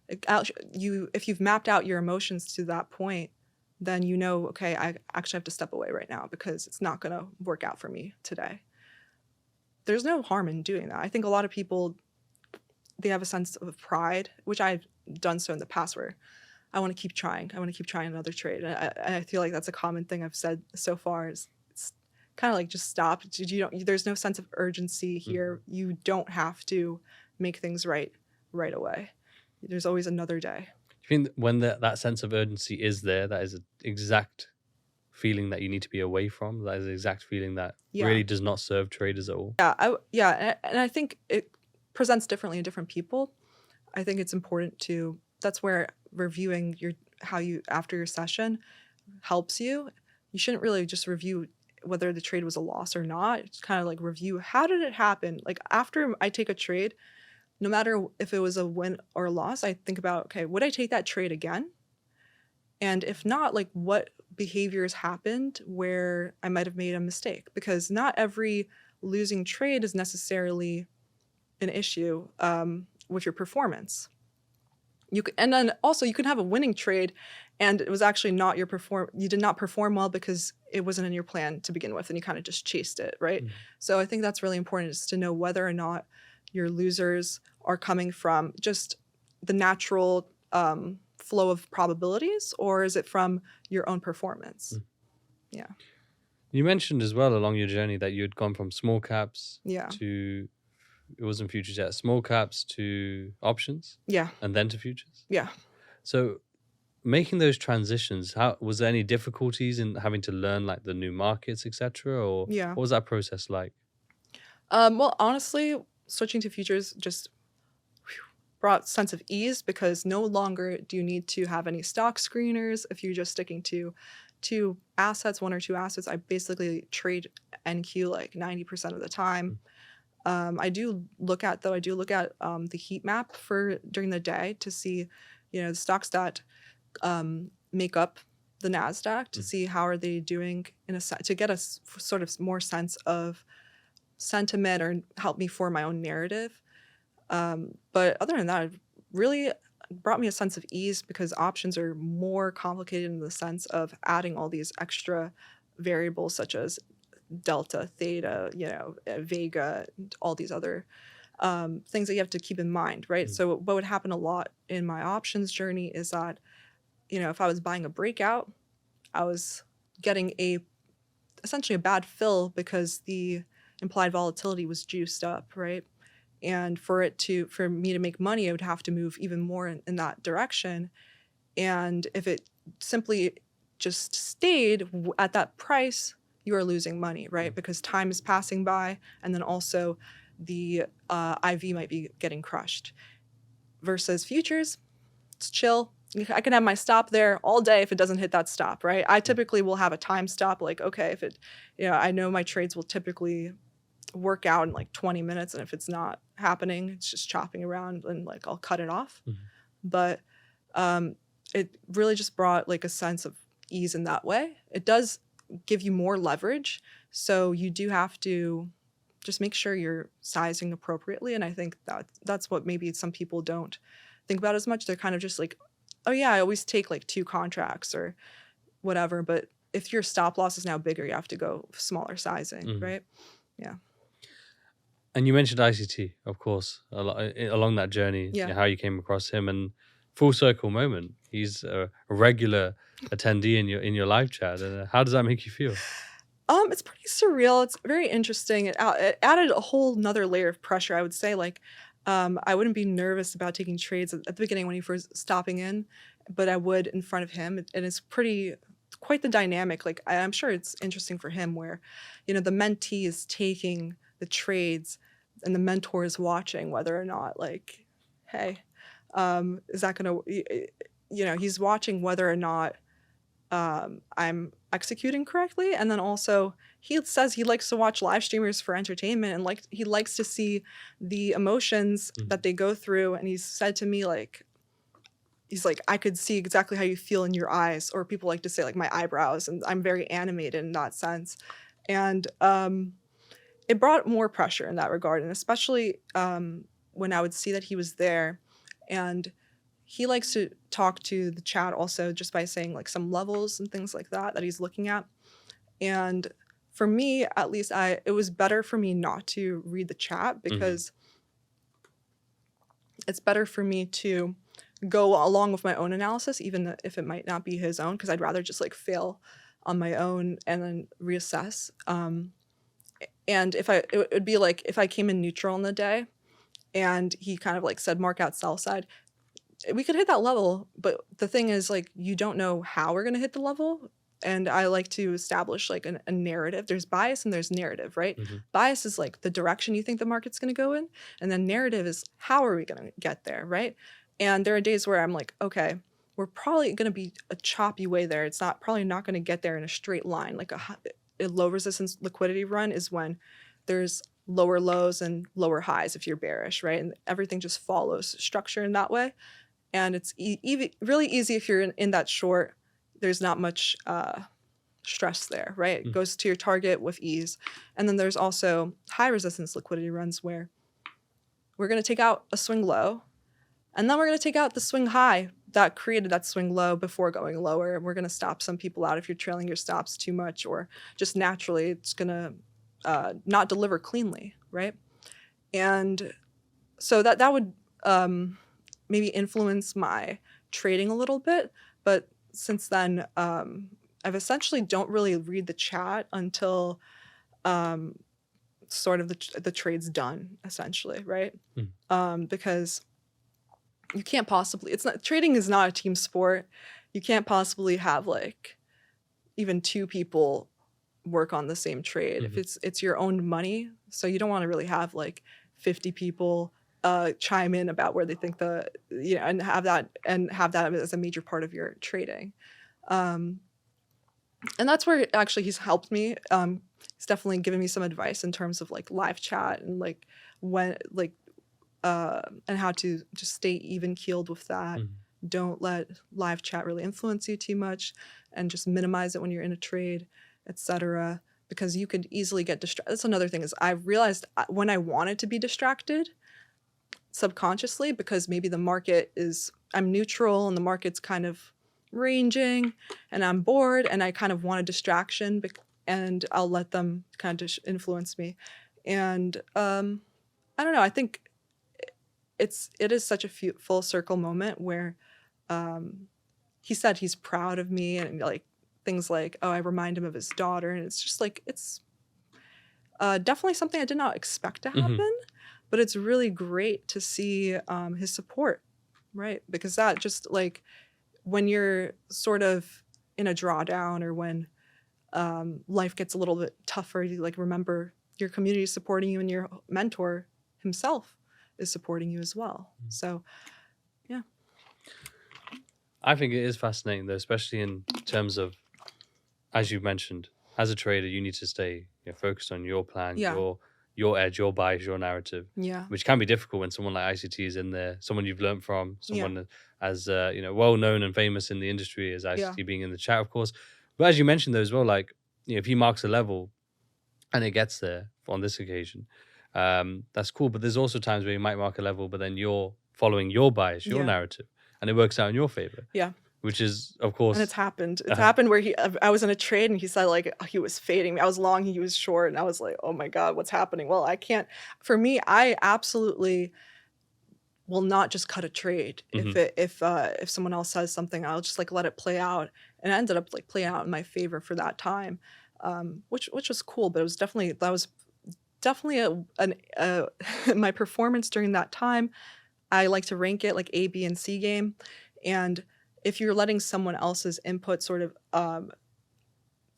if you've mapped out your emotions to that point, then you know, okay, I actually have to step away right now because it's not going to work out for me today. There's no harm in doing that. I think a lot of people, they have a sense of pride, which I've done so in the past, where I want to keep trying. I want to keep trying another trade. And I feel like that's a common thing I've said so far, is it's kind of like, just stop. There's no sense of urgency here. You don't have to make things right away. There's always another day. Do you think when that sense of urgency is there, that is an exact feeling that you need to be away from? That is the exact feeling that really does not serve traders at all? Yeah, and I think it presents differently in different people. I think it's important that's where reviewing how you after your session helps you. You shouldn't really just review whether the trade was a loss or not. It's kind of like review, how did it happen? Like, after I take a trade, no matter if it was a win or a loss, I think about, okay, would I take that trade again? And if not, like, what behaviors happened where I might have made a mistake? Because not every losing trade is necessarily an issue with your performance. And then also you can have a winning trade and it was actually not you did not perform well because it wasn't in your plan to begin with and you kind of just chased it, right? So I think that's really important, is to know whether or not your losers are coming from just the natural flow of probabilities, or is it from your own performance? Yeah. You mentioned as well along your journey that you had gone from small caps to, it wasn't futures yet, small caps to options, and then to futures. So making those transitions, was there any difficulties in having to learn like the new markets, etc., or what was that process like? Well, honestly, switching to futures just brought sense of ease, because no longer do you need to have any stock screeners. If you're just sticking to one or two assets, I basically trade NQ like 90% of the time. I do look at the heat map for during the day to see, the stocks that make up the NASDAQ, to see how are they doing to get a sort of more sense of sentiment, or help me form my own narrative. But other than that, it really brought me a sense of ease, because options are more complicated in the sense of adding all these extra variables such as delta, theta, vega, all these other things that you have to keep in mind, right? So what would happen a lot in my options journey is that, if I was buying a breakout, I was getting essentially a bad fill because the implied volatility was juiced up, right? And for me to make money, I would have to move even more in that direction. And if it simply just stayed at that price, you are losing money, right? Because time is passing by, and then also the IV might be getting crushed. Versus futures, it's chill. I can have my stop there all day if it doesn't hit that stop, right? I typically will have a time stop, like, okay, if it, I know my trades will typically work out in like 20 minutes, and if it's not happening, it's just chopping around, and like I'll cut it off. But it really just brought like a sense of ease in that way. It does give you more leverage. So you do have to just make sure you're sizing appropriately. And I think that's what maybe some people don't think about as much. They're kind of just like, oh yeah, I always take like 2 contracts or whatever. But if your stop loss is now bigger, you have to go smaller sizing, right? Yeah. And you mentioned ICT, of course, along that journey, Yeah. how you came across him, and full circle moment. He's a regular attendee in your live chat. How does that make you feel? It's pretty surreal. It's very interesting. It added a whole nother layer of pressure, I would say. Like, I wouldn't be nervous about taking trades at the beginning when he first stopping in, but I would in front of him. And it's quite the dynamic. Like, I'm sure it's interesting for him where, the mentee is taking the trades and the mentor is watching whether or not, like, hey, is that going to, he's watching whether or not I'm executing correctly. And then also he says he likes to watch live streamers for entertainment, and he likes to see the emotions that they go through. And he's said to me, like, he's like, I could see exactly how you feel in your eyes, or people like to say like my eyebrows, and I'm very animated in that sense. And it brought more pressure in that regard. And especially when I would see that he was there, and he likes to talk to the chat also just by saying like some levels and things like that he's looking at. And for me, at least, it was better for me not to read the chat, because it's better for me to go along with my own analysis, even if it might not be his own, because I'd rather just like fail on my own and then reassess. And it would be like if I came in neutral in the day and he kind of like said mark out sell side, we could hit that level, but the thing is, like, you don't know how we're going to hit the level. And I like to establish like a narrative. There's bias and there's narrative, right? Bias is like the direction you think the market's going to go in. And then narrative is how are we going to get there, right? And there are days where I'm like, okay, we're probably going to be a choppy way there. It's probably not going to get there in a straight line. Like a low resistance liquidity run is when there's lower lows and lower highs if you're bearish, right? And everything just follows structure in that way. And it's really easy if you're in that short. There's not much stress there, right? It goes to your target with ease. And then there's also high resistance liquidity runs where we're going to take out a swing low, and then we're going to take out the swing high that created that swing low before going lower. And we're going to stop some people out if you're trailing your stops too much, or just naturally it's going to not deliver cleanly, right? And so that would maybe influence my trading a little bit. But since then, I've essentially don't really read the chat until sort of the trade's done, essentially, right? Because you can't possibly, trading is not a team sport. You can't possibly have like even 2 people work on the same trade if it's your own money. So you don't want to really have like 50 people chime in about where they think and have that as a major part of your trading. And that's where actually he's helped me. He's definitely given me some advice in terms of like live chat and like when like and how to just stay even keeled with that. Don't let live chat really influence you too much, and just minimize it when you're in a trade, etc. Because you could easily get distracted. That's another thing, is I realized when I wanted to be distracted subconsciously, because maybe I'm neutral and the market's kind of ranging and I'm bored and I kind of want a distraction, and I'll let them kind of influence me. And I don't know, I think it is such a full circle moment where he said he's proud of me, and like things like, oh, I remind him of his daughter, and it's just like, it's definitely something I did not expect to happen, but it's really great to see his support, right? Because that just like, when you're sort of in a drawdown, or when life gets a little bit tougher, you like remember your community is supporting you, and your mentor himself is supporting you as well. So, yeah. I think it is fascinating though, especially in terms of, as you mentioned, as a trader, you need to stay focused on your plan, your edge, your bias, your narrative, Yeah. which can be difficult when someone like ICT is in there, someone you've learned from, Yeah. someone as well known and famous in the industry as Yeah. ICT being in the chat, of course. But as you mentioned though as well, like if he marks a level and it gets there on this occasion, that's cool. But there's also times where you might mark a level, but then you're following your bias, your Yeah. narrative, and it works out in your favor. Yeah. Which is, of course, And it's happened. It's happened where I was in a trade and he said like he was fading me. I was long, he was short, and I was like, oh my God, what's happening? Well, I can't. For me, I absolutely will not just cut a trade. If someone else says something, I'll just like let it play out. And it ended up like playing out in my favor for that time, which was cool. But it was definitely my performance during that time. I like to rank it like A, B, and C game, and if you're letting someone else's input sort of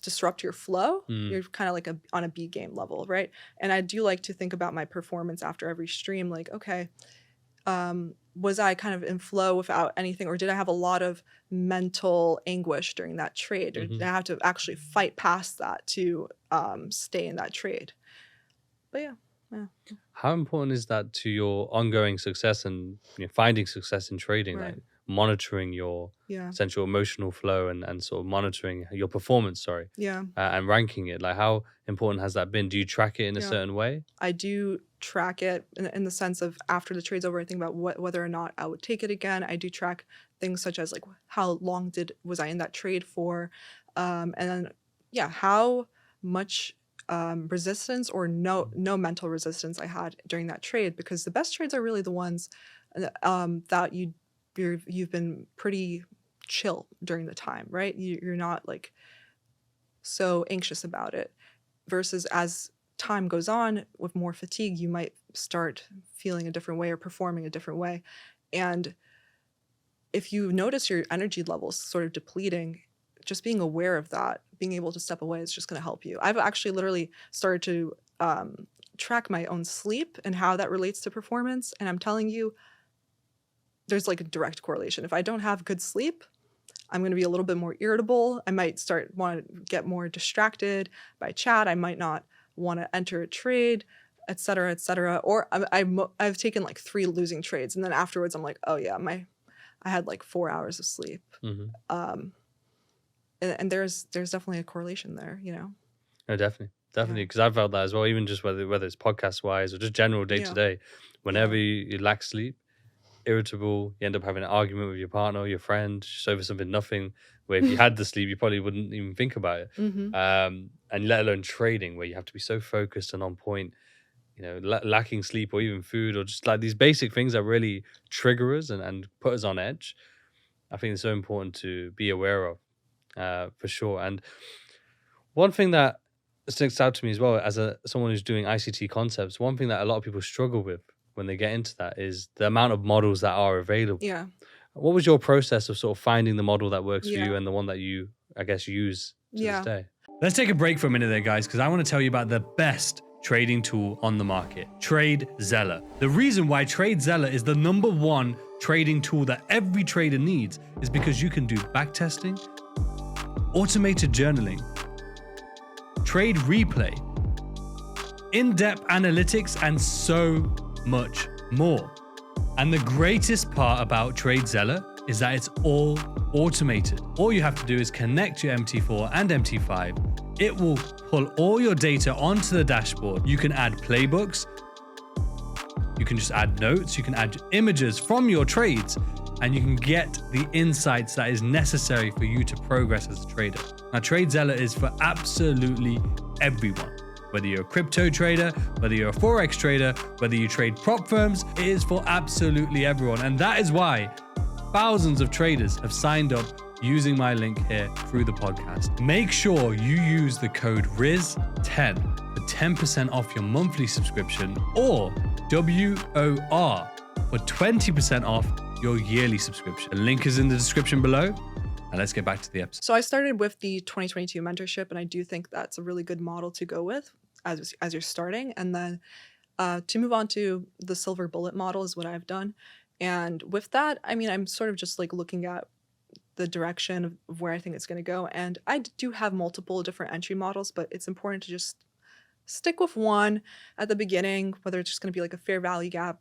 disrupt your flow, you're kind of like on a B game level, right? And I do like to think about my performance after every stream, like, okay, was I kind of in flow without anything, or did I have a lot of mental anguish during that trade, or did I have to actually fight past that to stay in that trade? But yeah. How important is that to your ongoing success and finding success in trading? Right. Like monitoring your essential emotional flow and sort of monitoring your performance, and ranking it. Like how important has that been? Do you track it in a certain way? I do track it in the sense of after the trade's over, I think about whether or not I would take it again. I do track things such as like how long was I in that trade for, and then how much resistance or no mental resistance I had during that trade, because the best trades are really the ones that you've been pretty chill during the time, right? You're not like so anxious about it, versus as time goes on with more fatigue, you might start feeling a different way or performing a different way. And if you notice your energy levels sort of depleting, just being aware of that, being able to step away is just going to help you. I've actually literally started to track my own sleep and how that relates to performance. And I'm telling you, there's like a direct correlation. If I don't have good sleep, I'm going to be a little bit more irritable. I might want to get more distracted by chat. I might not want to enter a trade, et cetera, et cetera. Or I've taken like 3 losing trades, and then afterwards I'm like, oh yeah, I had like 4 hours of sleep. And there's definitely a correlation there, No, definitely, because I've felt that as well. Even just whether it's podcast wise or just general day to day, whenever you lack sleep, irritable, you end up having an argument with your partner or your friend just over something nothing, where if you had the sleep you probably wouldn't even think about it. And let alone trading, where you have to be so focused and on point, lacking sleep or even food or just like these basic things that really trigger us and put us on edge. I think it's so important to be aware of, for sure. And one thing that sticks out to me as well as someone who's doing ICT concepts, one thing that a lot of people struggle with when they get into that is the amount of models that are available. Yeah. What was your process of sort of finding the model that works for you and the one that you, I guess, use to this day? Let's take a break for a minute there, guys, because I want to tell you about the best trading tool on the market, TradeZella. The reason why TradeZella is the #1 trading tool that every trader needs is because you can do backtesting, automated journaling, trade replay, in-depth analytics, and so much more. And the greatest part about TradeZella is that it's all automated. All you have to do is connect your MT4 and MT5. It will pull all your data onto the dashboard. You can add playbooks. You can just add notes. You can add images from your trades, and you can get the insights that is necessary for you to progress as a trader. Now, TradeZella is for absolutely everyone. Whether you're a crypto trader, whether you're a Forex trader, whether you trade prop firms, it is for absolutely everyone. And that is why thousands of traders have signed up using my link here through the podcast. Make sure you use the code RIZ10 for 10% off your monthly subscription, or WOR for 20% off your yearly subscription. The link is in the description below. And let's get back to the episode. So I started with the 2022 mentorship, and I do think that's a really good model to go with as you're starting. And then to move on to the silver bullet model is what I've done. And with that, I mean, I'm sort of just like looking at the direction of where I think it's going to go. And I do have multiple different entry models, but it's important to just stick with one at the beginning, whether it's just going to be like a fair value gap,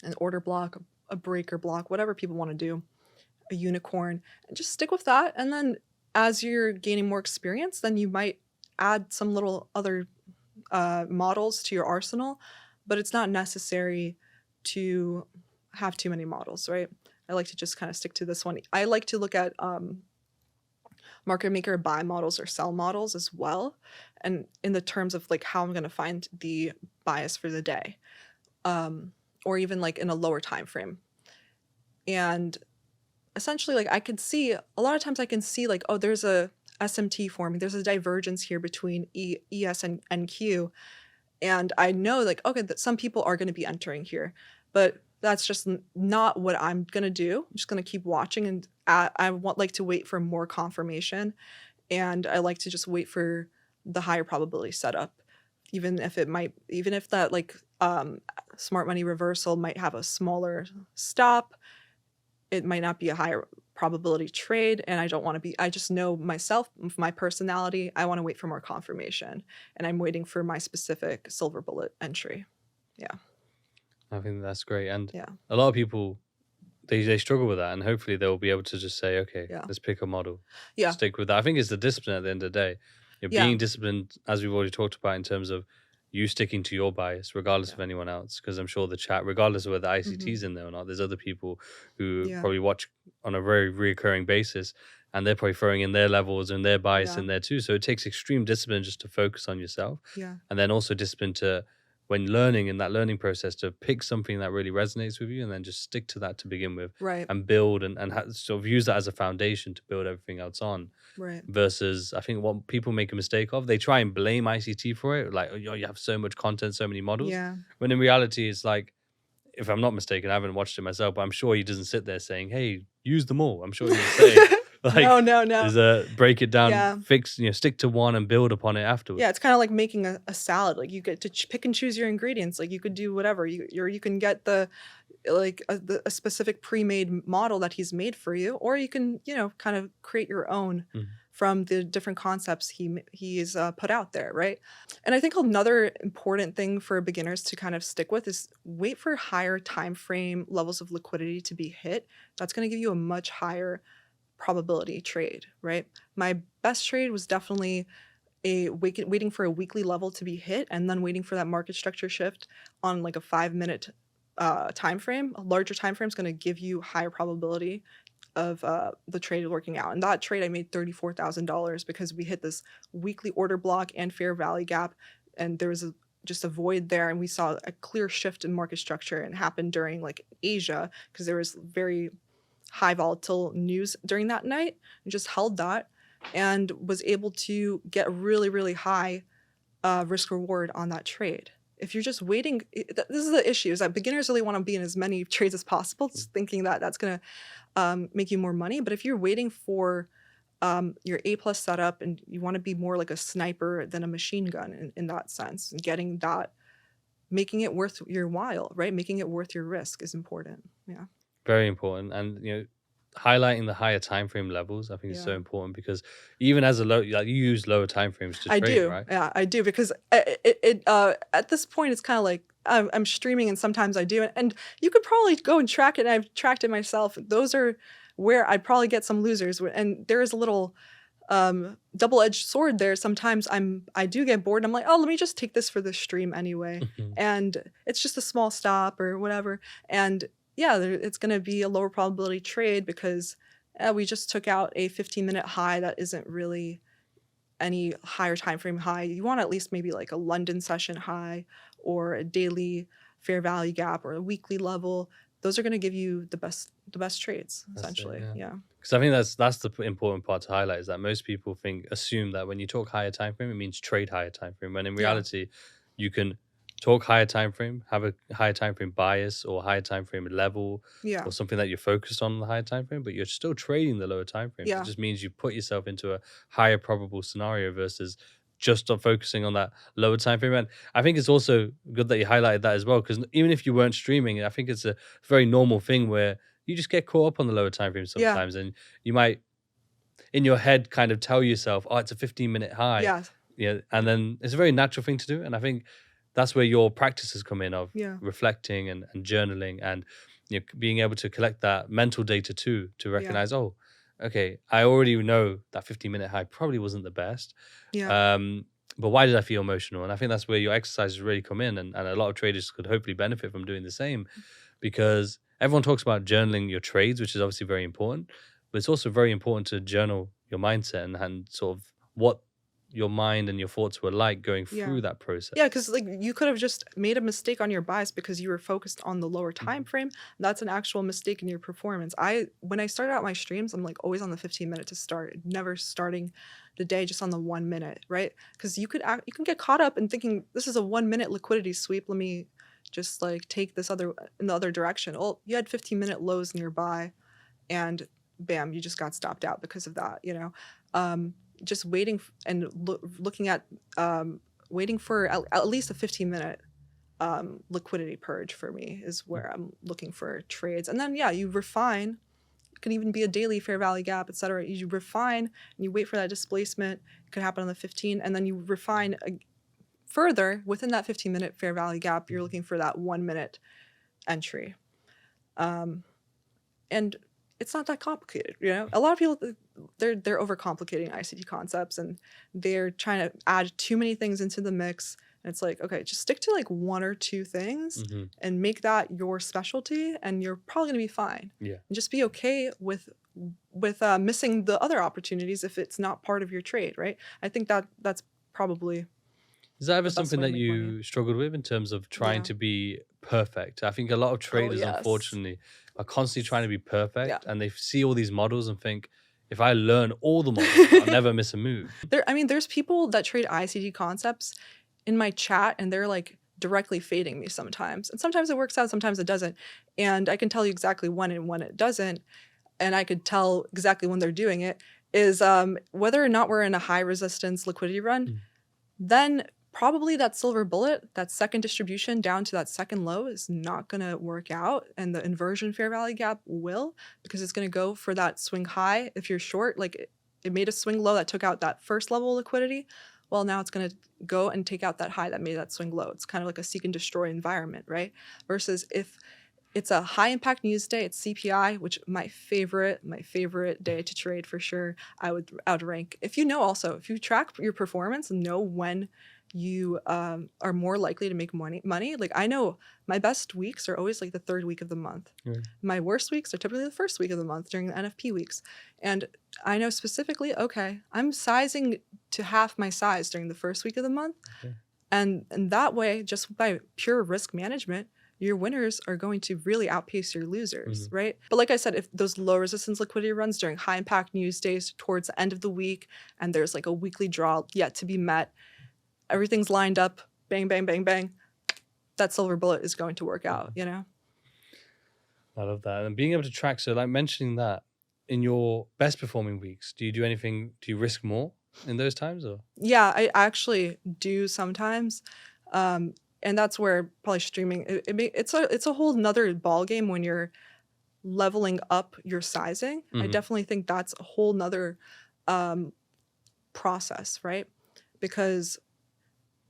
an order block, a breaker block, whatever people want to do, a unicorn, and just stick with that. And then as you're gaining more experience, then you might add some little other models to your arsenal, but it's not necessary to have too many models, right? I like to just kind of stick to this one. I like to look at market maker buy models or sell models as well, and in the terms of like how I'm going to find the bias for the day, or even like in a lower time frame. And essentially, like I could see a lot of times I can see like, oh, there's a SMT forming, there's a divergence here between ES and NQ, and I know like, okay, that some people are going to be entering here, but that's just not what I'm going to do. I'm just going to keep watching, and I like to wait for more confirmation, and I like to just wait for the higher probability setup, even if that like smart money reversal might have a smaller stop, it might not be a higher probability trade, and I just know myself, my personality, I want to wait for more confirmation, and I'm waiting for my specific silver bullet entry. Yeah. I think that's great. And Yeah. a lot of people, they struggle with that, and hopefully they'll be able to just say, okay, Yeah. let's pick a model. Yeah. Stick with that. I think it's the discipline at the end of the day. You're Yeah. being disciplined, as we've already talked about, in terms of you sticking to your bias, regardless of anyone else. Because I'm sure the chat, regardless of whether ICT's in there or not, there's other people who Yeah. probably watch on a very reoccurring basis, and they're probably throwing in their levels and their bias Yeah. in there too. So it takes extreme discipline just to focus on yourself. Yeah. And then also discipline to, when learning in that learning process, to pick something that really resonates with you and then just stick to that to begin with, Right. and build and sort of use that as a foundation to build everything else on. Right. Versus, I think what people make a mistake of, they try and blame ICT for it, like, oh, you have so much content, so many models. Yeah. When in reality, it's like, if I'm not mistaken, I haven't watched it myself, but I'm sure he doesn't sit there saying, hey, use them all. I'm sure he would say, like, no. there's break it down, Yeah. fix, stick to one and build upon it afterwards. Yeah, it's kind of like making a salad. Like you get to pick and choose your ingredients. Like you could do whatever. You can get the like a specific pre-made model that he's made for you, or you can kind of create your own from the different concepts he's put out there, right? And I think another important thing for beginners to kind of stick with is wait for higher time frame levels of liquidity to be hit. That's going to give you a much higher probability trade, right? My best trade was definitely waiting for a weekly level to be hit, and then waiting for that market structure shift on like a 5-minute time frame. A larger time frame is going to give you higher probability of the trade working out. And that trade I made $34,000 because we hit this weekly order block and fair value gap, and there was just a void there, and we saw a clear shift in market structure, and happened during like Asia because there was very high volatile news during that night, and just held that and was able to get really, really high risk reward on that trade. If you're just waiting, this is the issue, is that beginners really want to be in as many trades as possible, thinking that that's going to make you more money. But if you're waiting for your A+ setup, and you want to be more like a sniper than a machine gun in that sense, and getting that, making it worth your while, right? Making it worth your risk is important. Yeah. Very important. And highlighting the higher time frame levels, I think is so important, because even as you use lower time frames to trade, right? Yeah, I do, because it at this point it's kind of like I'm streaming, and sometimes I do, and you could probably go and track it, and I've tracked it myself. Those are where I'd probably get some losers, and there is a little double-edged sword there. Sometimes I do get bored, and I'm like, oh, let me just take this for the stream anyway, and it's just a small stop or whatever, and yeah, it's going to be a lower probability trade because we just took out a 15-minute high that isn't really any higher time frame high. You want at least maybe like a London session high, or a daily fair value gap, or a weekly level. Those are going to give you the best trades, essentially. Yeah. Because I think that's the important part to highlight, is that most people assume that when you talk higher time frame, it means trade higher time frame, when in reality, you can talk higher time frame, have a higher time frame bias or higher time frame level, or something that you're focused on the higher time frame, but you're still trading the lower time frame. It just means you put yourself into a higher probable scenario versus just on focusing on that lower time frame. And I think it's also good that you highlighted that as well, because even if you weren't streaming, I think it's a very normal thing where you just get caught up on the lower time frame sometimes, and you might in your head kind of tell yourself, oh, it's a 15-minute high. Yeah, and then it's a very natural thing to do, and I think that's where your practices come in of Yeah. reflecting and journaling, and being able to collect that mental data too, to Yeah. recognize, oh, okay, I already know that 15-minute high probably wasn't the best. Yeah. But why did I feel emotional? And I think that's where your exercises really come in, and a lot of traders could hopefully benefit from doing the same, because everyone talks about journaling your trades, which is obviously very important, but it's also very important to journal your mindset and sort of what your mind and your thoughts were like going Yeah. through that process. Yeah, because like you could have just made a mistake on your buys because you were focused on the lower time frame. That's an actual mistake in your performance. When I started out my streams, I'm like always on the 15-minute to start, never starting the day just on the 1 minute, right? Because you can get caught up in thinking this is a 1 minute liquidity sweep. Let me just like take this in the other direction. Oh, you had 15-minute lows nearby, and bam, you just got stopped out because of that. Just waiting and looking at waiting for at least a 15-minute liquidity purge for me is where I'm looking for trades. And then, yeah, you refine. It can even be a daily fair value gap, etc. You refine and you wait for that displacement. It could happen on the 15, and then you refine further within that 15-minute fair value gap. You're looking for that 1 minute entry. And it's not that complicated, A lot of people, they're overcomplicating ICT concepts, and they're trying to add too many things into the mix. And it's like, okay, just stick to like 1 or 2 things and make that your specialty, and you're probably gonna be fine. Yeah. And just be okay with missing the other opportunities if it's not part of your trade, right? I think that's probably. Is that ever best something way to that make money. you struggled with in terms of trying Yeah. to be perfect? I think a lot of traders, yes. unfortunately, are constantly trying to be perfect, Yeah. and they see all these models and think, if I learn all the models, I'll never miss a move. There's people that trade ICT concepts in my chat, and they're like directly fading me sometimes. And sometimes it works out, sometimes it doesn't. And I can tell you exactly when and when it doesn't. And I could tell exactly when they're doing it is whether or not we're in a high resistance liquidity run, then probably that silver bullet, that second distribution down to that second low is not going to work out. And the inversion fair value gap will, because it's going to go for that swing high. If you're short, like it made a swing low that took out that first level of liquidity. Well, now it's going to go and take out that high that made that swing low. It's kind of like a seek and destroy environment, right? Versus if it's a high impact news day, it's CPI, which my favorite day to trade for sure. I would outrank. If you track your performance and know when you are more likely to make money. Like I know my best weeks are always like the 3rd week of the month. My worst weeks are typically the 1st week of the month during the NFP weeks. And I know specifically, okay, I'm sizing to half my size during the 1st week of the month. And that way, just by pure risk management, your winners are going to really outpace your losers, right? But like I said, if those low resistance liquidity runs during high impact news days towards the end of the week, and there's like a weekly draw yet to be met, everything's lined up, bang, bang, bang, bang, that silver bullet is going to work out, I love that. And being able to track, so like mentioning that, in your best performing weeks, do you risk more in those times? Or Yeah, I actually do sometimes. And that's where probably streaming, it's a whole nother ball game when you're leveling up your sizing. I definitely think that's a whole nother process, right? Because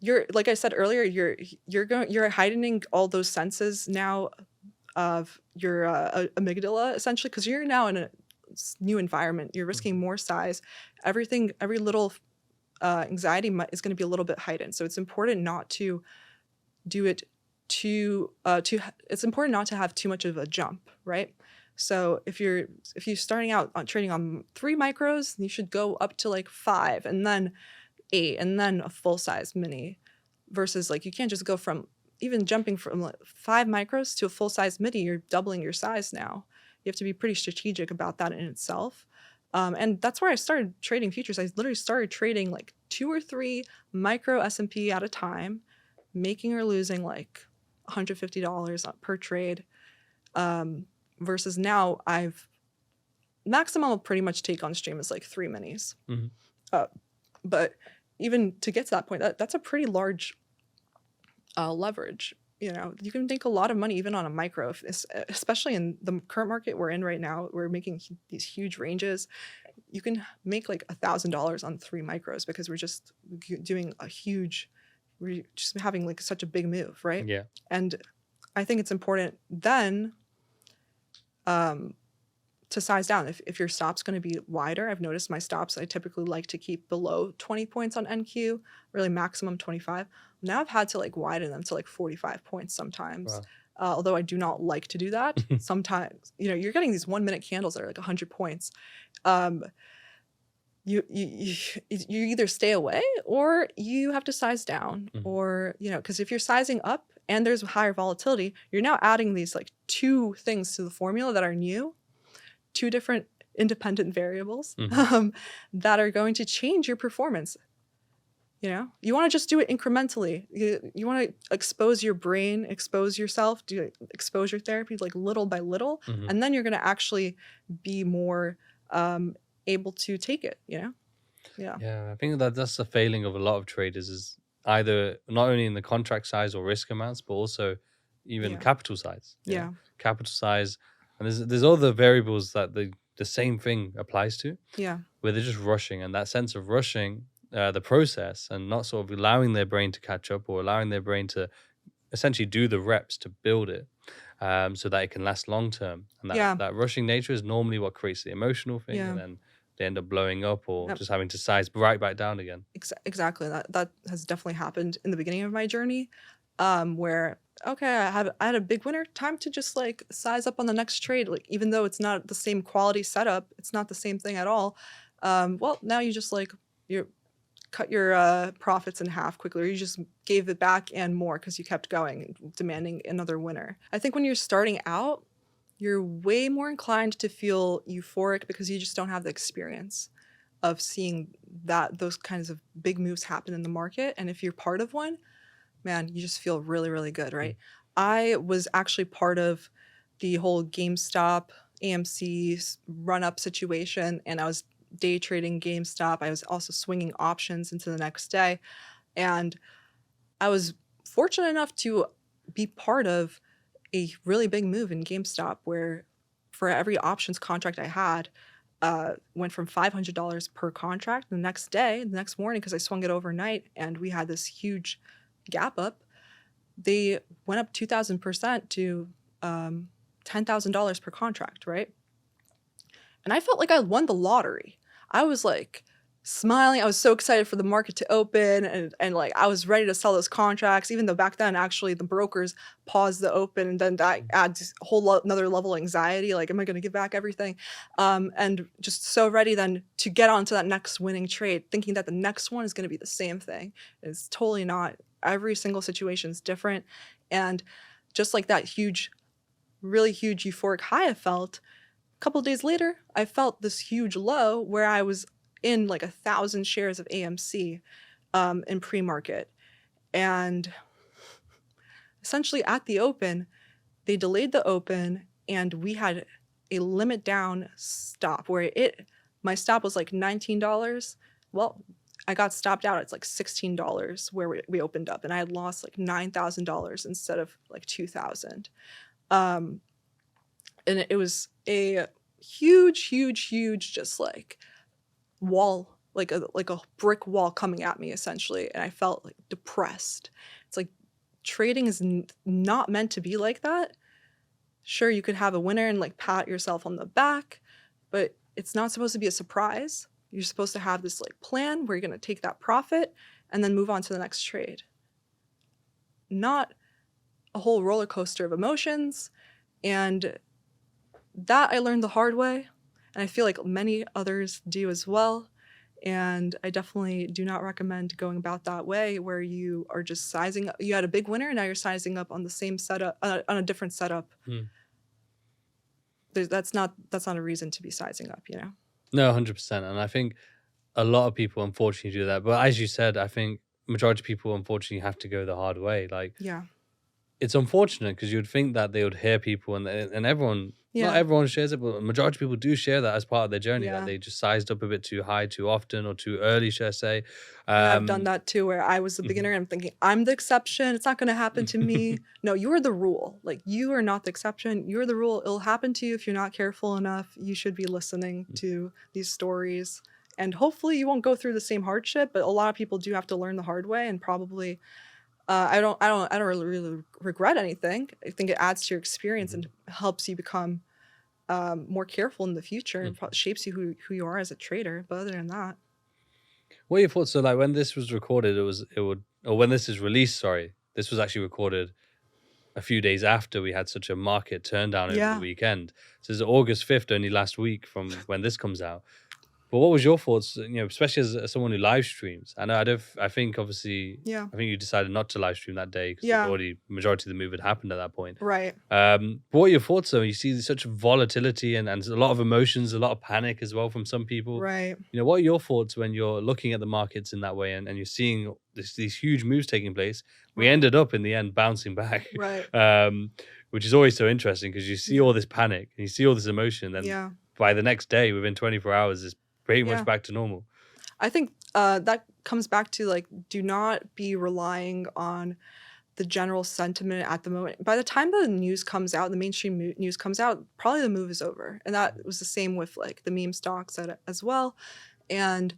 you're, like I said earlier, you're heightening all those senses now of your amygdala, essentially, because you're now in a new environment. You're risking more size. Every little anxiety is going to be a little bit heightened. So it's important not to do it it's important not to have too much of a jump, right? So if you're starting out on trading on 3 micros, you should go up to like 5 and then 8 and then a full size mini, versus like you can't just go from even jumping from like 5 micros to a full size mini. You're doubling your size now. You have to be pretty strategic about that in itself. And that's where I started trading futures. I literally started trading like 2 or 3 micro S&P at a time, making or losing like $150 per trade. Versus now maximum I'll pretty much take on stream is like 3 minis. But even to get to that point, that's a pretty large leverage. you can make a lot of money even on a micro, especially in the current market we're in right now. We're making these huge ranges. You can make like $1,000 on 3 micros because we're just doing we're just having like such a big move, right? Yeah. And I think it's important then to size down. If your stop's going to be wider, I've noticed my stops, I typically like to keep below 20 points on NQ, really maximum 25. Now I've had to like widen them to like 45 points sometimes. Wow. Although I do not like to do that. Sometimes, you're getting these 1-minute candles that are like 100 points. You either stay away or you have to size down, or because if you're sizing up and there's higher volatility, you're now adding these like 2 things to the formula that are new, 2 different independent variables that are going to change your performance. You want to just do it incrementally. You want to expose your brain, expose yourself, do exposure therapy like little by little, and then you're going to actually be more able to take it. Yeah. I think that's the failing of a lot of traders, is either not only in the contract size or risk amounts, but also even capital size. Capital size, and there's other variables that the same thing applies to. Where they're just rushing, and that sense of rushing the process and not sort of allowing their brain to catch up, or allowing their brain to essentially do the reps to build it, so that it can last long term. And that rushing nature is normally what creates the emotional thing, and then they end up blowing up or just having to size right back down again. Exactly. That has definitely happened in the beginning of my journey, where I had a big winner, time to just like size up on the next trade, like even though it's not the same quality setup, it's not the same thing at all. Well, now you just like you cut your profits in half quickly, or you just gave it back and more because you kept going, demanding another winner. I think when you're starting out, you're way more inclined to feel euphoric because you just don't have the experience of seeing those kinds of big moves happen in the market. And if you're part of one, man, you just feel really, really good, right? I was actually part of the whole GameStop, AMC run-up situation, and I was day trading GameStop. I was also swinging options into the next day. And I was fortunate enough to be part of a really big move in GameStop, where for every options contract I had, went from $500 per contract. The next morning, because I swung it overnight and we had this huge gap up, they went up 2,000% to $10,000 per contract, right? And I felt like I won the lottery. I was like smiling. I was so excited for the market to open, and like I was ready to sell those contracts, even though back then actually the brokers paused the open, and then that adds a whole another level of anxiety. Like, am I going to give back everything? And just so ready then to get onto that next winning trade, thinking that the next one is going to be the same thing. It's totally not. Every single situation is different. And just like that really huge euphoric high I felt, a couple of days later, I felt this huge low where I was in like 1,000 shares of AMC in pre-market. And essentially at the open, they delayed the open, and we had a limit down stop where my stop was like $19. Well, I got stopped out. It's like $16 where we opened up, and I had lost like $9,000 instead of like $2,000. And it was a huge just like wall, like a brick wall coming at me essentially, and I felt like depressed. It's like trading is not meant to be like that. Sure, you could have a winner and like pat yourself on the back, but it's not supposed to be a surprise. You're supposed to have this like plan where you're going to take that profit and then move on to the next trade. Not a whole roller coaster of emotions. And that I learned the hard way, and I feel like many others do as well. And I definitely do not recommend going about that way, where you are just sizing up. You had a big winner, and now you're sizing up on the same setup, on a different setup. That's not a reason to be sizing up, No, 100%. And I think a lot of people unfortunately do that. But as you said, I think majority of people unfortunately have to go the hard way. Like, it's unfortunate because you'd think that they would hear people and everyone, not Yeah. everyone shares it, but a majority of people do share that as part of their journey, that Yeah. they just sized up a bit too high, too often, or too early, should I say. Yeah, I've done that too, where I was the beginner and I'm thinking, I'm the exception. It's not going to happen to me. No, you are the rule. Like, you are not the exception. You're the rule. It'll happen to you if you're not careful enough. You should be listening to these stories. And hopefully you won't go through the same hardship, but a lot of people do have to learn the hard way, and probably I don't really regret anything. I think it adds to your experience and helps you become more careful in the future and shapes you who you are as a trader. But other than that, What are your thoughts? So, like, when this was recorded, or when this is released, sorry, this was actually recorded a few days after we had such a market turn down over yeah, the weekend. So it's August 5th, only last week from when this comes out. But what was your thoughts, especially as someone who live streams? I think obviously, yeah, I think you decided not to live stream that day because yeah, already majority of the move had happened at that point. right. But what are your thoughts though? You see such volatility and a lot of emotions, a lot of panic as well from some people. Right. What are your thoughts when you're looking at the markets in that way and you're seeing these huge moves taking place? We ended up in the end bouncing back, Right. which is always so interesting because you see all this panic and you see all this emotion, and Yeah. by the next day, within 24 hours, it's pretty Yeah. much back to normal. I think that comes back to, like, do not be relying on the general sentiment at the moment. By the time the news comes out, the mainstream news comes out, probably the move is over. And that was the same with, like, the meme stocks as well. And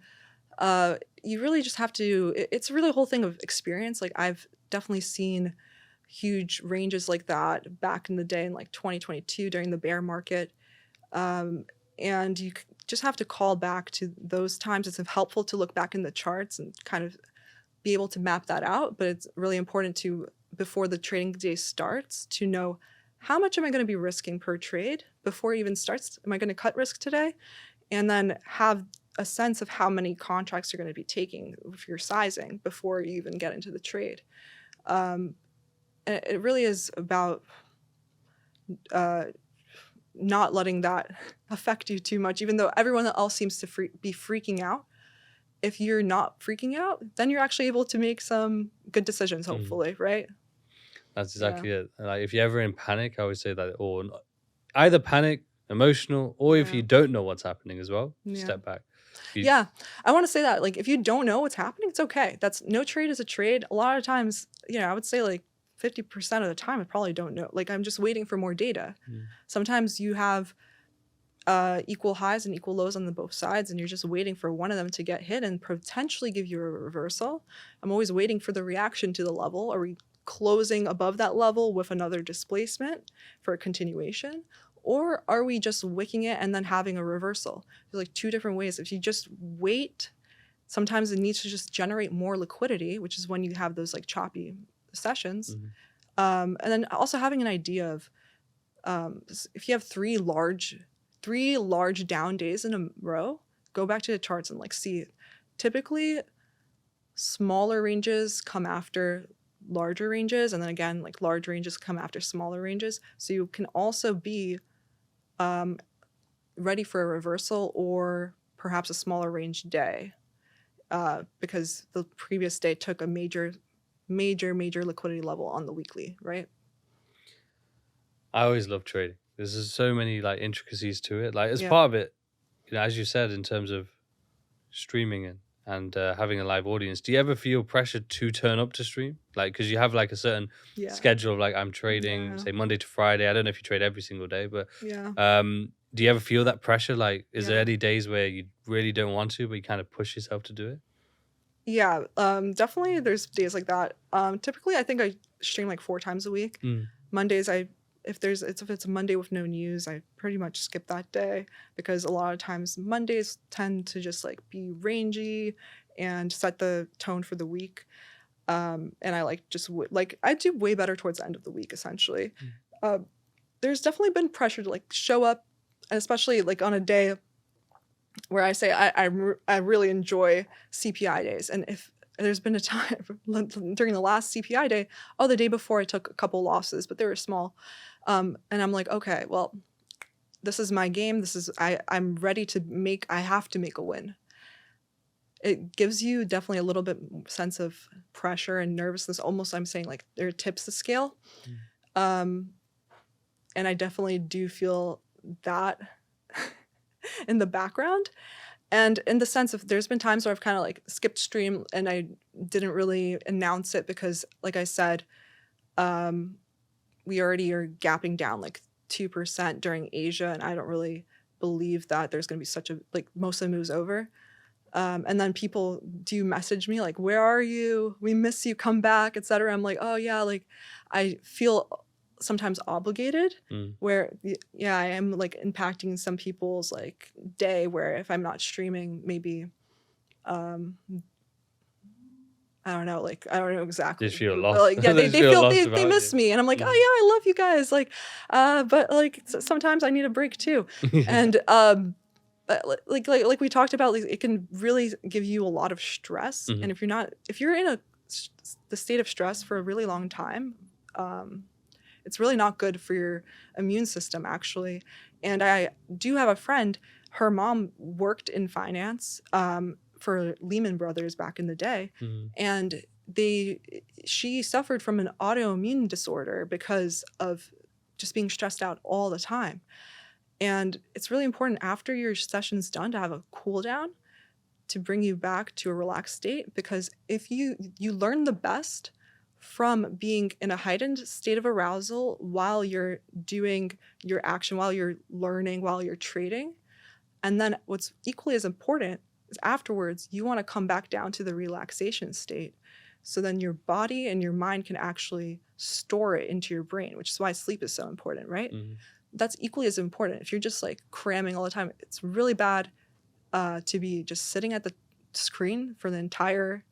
you really just have to, it's really a whole thing of experience. Like, I've definitely seen huge ranges like that back in the day in, like, 2022 during the bear market. And you just have to call back to those times. It's helpful to look back in the charts and kind of be able to map that out. But it's really important to, before the trading day starts, to know how much am I going to be risking per trade before it even starts? Am I going to cut risk today? And then have a sense of how many contracts you're going to be taking if you're sizing before you even get into the trade. And it really is about not letting that affect you too much, even though everyone else seems to be freaking out. If you're not freaking out, then you're actually able to make some good decisions, hopefully, right? That's exactly it. Like, if you're ever in panic, I always say that, or either panic, emotional, or if you don't know what's happening as well, step back. Yeah, I want to say that, like, if you don't know what's happening, it's okay. No trade is a trade. A lot of times, I would say, like, 50% of the time, I probably don't know. Like, I'm just waiting for more data. Sometimes you have equal highs and equal lows on both sides, and you're just waiting for one of them to get hit and potentially give you a reversal. I'm always waiting for the reaction to the level. Are we closing above that level with another displacement for a continuation? Or are we just wicking it and then having a reversal? There's, like, two different ways. If you just wait, sometimes it needs to just generate more liquidity, which is when you have those, like, choppy sessions. And then also having an idea of if you have three large down days in a row, go back to the charts and, like, see. Typically, smaller ranges come after larger ranges, and then again, like, large ranges come after smaller ranges. So you can also be ready for a reversal or perhaps a smaller range day because the previous day took a major liquidity level on the weekly, right? I always love trading. There's so many, like, intricacies to it. Like, as part of it, as you said, in terms of streaming and having a live audience, do you ever feel pressure to turn up to stream? Like, because you have, like, a certain schedule of, like, I'm trading, say, Monday to Friday. I don't know if you trade every single day, but do you ever feel that pressure? Like, is there any days where you really don't want to, but you kind of push yourself to do it? Yeah, definitely there's days like that. Typically, I think I stream, like, 4 times a week. Mondays, if it's a Monday with no news, I pretty much skip that day because a lot of times Mondays tend to just, like, be rangy and set the tone for the week. And I I do way better towards the end of the week, essentially. There's definitely been pressure to, like, show up, and especially, like, on a day where I say I really enjoy CPI days. And if there's been a time during the last CPI day, the day before I took a couple losses, but they were small. And I'm like, okay, well, this is my game. I'm ready to I have to make a win. it gives you definitely a little bit sense of pressure and nervousness. Almost, I'm saying like there tips the scale. And I definitely do feel that in the background. And in the sense of there's been times where I've kind of like skipped stream and I didn't really announce it because, like I said, we already are gapping down like 2% during Asia, and I don't really believe that there's going to be such a, like, most of the moves over. And then people do message me like, where are you? We miss you, come back, etc. I'm like, oh yeah, like I feel sometimes obligated where yeah, I am like impacting some people's like day where if I'm not streaming, maybe I don't know, like I don't know exactly. Just feel But, lost. like, yeah, They they just feel feel lost they about miss you. me, and I'm like, oh yeah, I love you guys, like, but like sometimes I need a break too, and but like we talked about, like, it can really give you a lot of stress, and if you're in the state of stress for a really long time, it's really not good for your immune system actually. And I do have a friend, her mom worked in finance for Lehman Brothers back in the day, and she suffered from an autoimmune disorder because of just being stressed out all the time. And it's really important after your session's done to have a cool down to bring you back to a relaxed state, because if you learn the best from being in a heightened state of arousal while you're doing your action, while you're learning, while you're trading. And then what's equally as important is afterwards, you want to come back down to the relaxation state. So then your body and your mind can actually store it into your brain, which is why sleep is so important, right? That's equally as important. If you're just like cramming all the time, it's really bad to be just sitting at the screen for the entire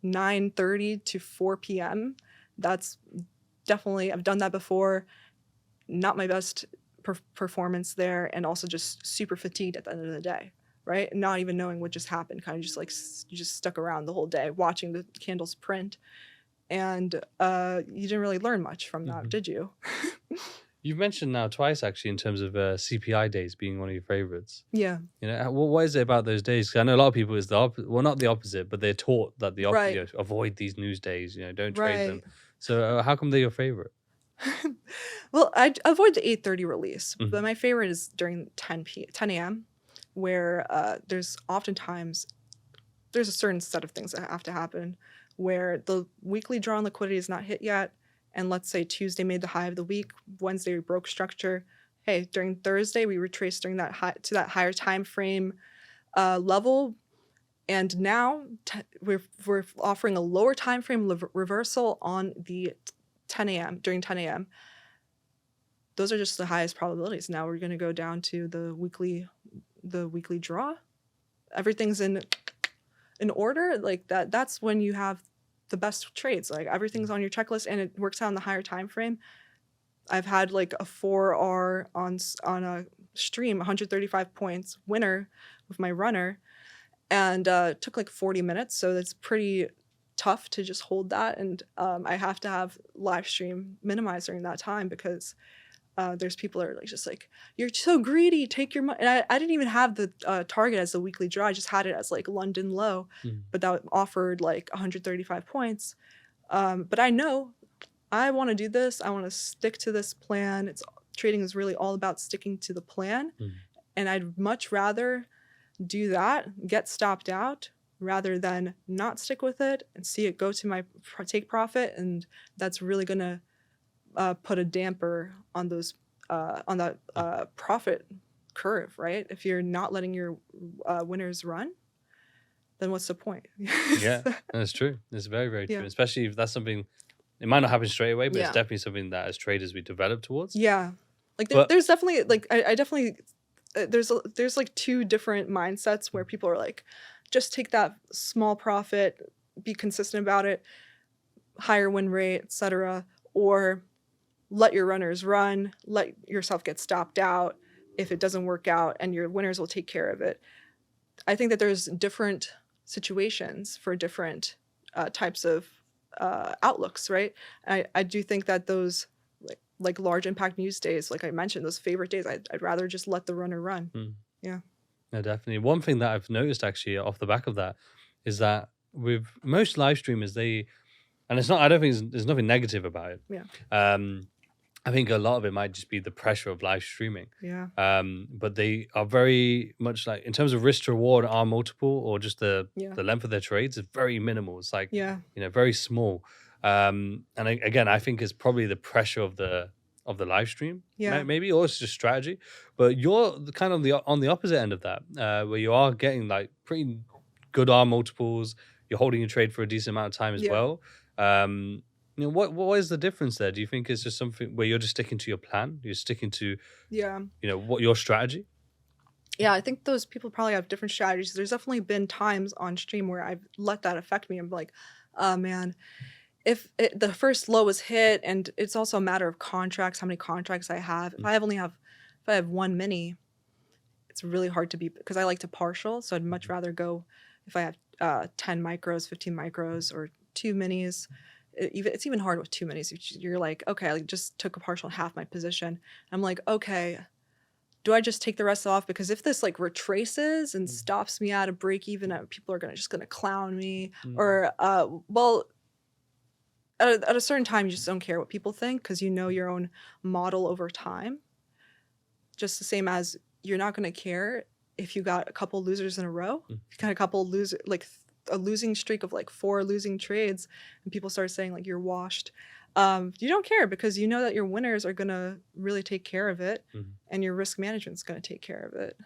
9:30 to 4 p.m. That's definitely, I've done that before. Not my best performance there, and also just super fatigued at the end of the day, right? Not even knowing what just happened, kind of just like you just stuck around the whole day watching the candles print, and you didn't really learn much from that, did you? You've mentioned now twice actually in terms of CPI days being one of your favorites. Yeah. You know, what is it about those days? Because I know a lot of people is the well, not the opposite, but they're taught that the opposite. Right. You know, avoid these news days. You know, don't trade them. Right. So how come they're your favorite? Well, I avoid the 8:30 release, but my favorite is during 10 a.m., where there's oftentimes there's a certain set of things that have to happen where the weekly draw on liquidity is not hit yet. And let's say Tuesday made the high of the week, Wednesday we broke structure. Hey, during Thursday we retraced during that high to that higher time frame level, and now we're offering a lower time frame reversal on the 10 a.m. during 10 a.m. Those are just the highest probabilities. Now we're going to go down to the weekly draw. Everything's in order like that. That's when you have the best trades. Like everything's on your checklist and it works out in the higher time frame. I've had like a 4R on a stream, 135 points winner with my runner, and it took like 40 minutes. So that's pretty tough to just hold that. And I have to have live stream minimized during that time because there's people that are like just like, you're so greedy, take your money. And I didn't even have the target as the weekly draw. I just had it as like London low, but that offered like 135 points. But I know I want to do this. I want to stick to this plan. Trading is really all about sticking to the plan. And I'd much rather do that, get stopped out, rather than not stick with it and see it go to my take profit. And that's really going to put a damper on those on that profit curve, right? If you're not letting your winners run, then what's the point? Yeah, that's true. It's very, very true. Yeah. Especially if that's something, it might not happen straight away, but Yeah. it's definitely something that as traders we develop towards. Yeah, like But- there's definitely like I definitely there's like two different mindsets where people are like, just take that small profit, be consistent about it, higher win rate, etc., or let your runners run, let yourself get stopped out if it doesn't work out, and your winners will take care of it. I think that there's different situations for different types of outlooks, right? I do think that those like large impact news days, like I mentioned, those favorite days, I'd rather just let the runner run. Yeah. No, definitely. One thing that I've noticed actually off the back of that is that with most live streamers, and it's not, I don't think there's nothing negative about it. Yeah. I think a lot of it might just be the pressure of live streaming. Yeah. But they are very much like, in terms of risk to reward, our multiple or just the length of their trades is very minimal. It's like, very small. Again, I think it's probably the pressure of the live stream, maybe, or it's just strategy. But you're kind of on the opposite end of that, where you are getting like pretty good R multiples. You're holding your trade for a decent amount of time as well. What is the difference there? Do you think it's just something where you're just sticking to your plan? You're sticking to, what your strategy? Yeah, I think those people probably have different strategies. There's definitely been times on stream where I've let that affect me. I'm like, oh man, if the first low was hit, and it's also a matter of contracts, how many contracts I have. If I have one mini, it's really hard to beat because I like to partial. So I'd much rather go if I have 10 micros, 15 micros, or 2 minis. It's even hard with 2 minis. You're like, okay, I just took a partial in half my position. I'm like, okay, do I just take the rest off? Because if this like retraces and stops me at a break even, people are just gonna clown me. Or at a certain time, you just don't care what people think because you know your own model over time. Just the same as you're not gonna care if you got a couple losers in a row. If you got a couple a losing streak of like 4 losing trades, and people start saying like you're washed. You don't care because you know that your winners are gonna really take care of it, and your risk management's gonna take care of it.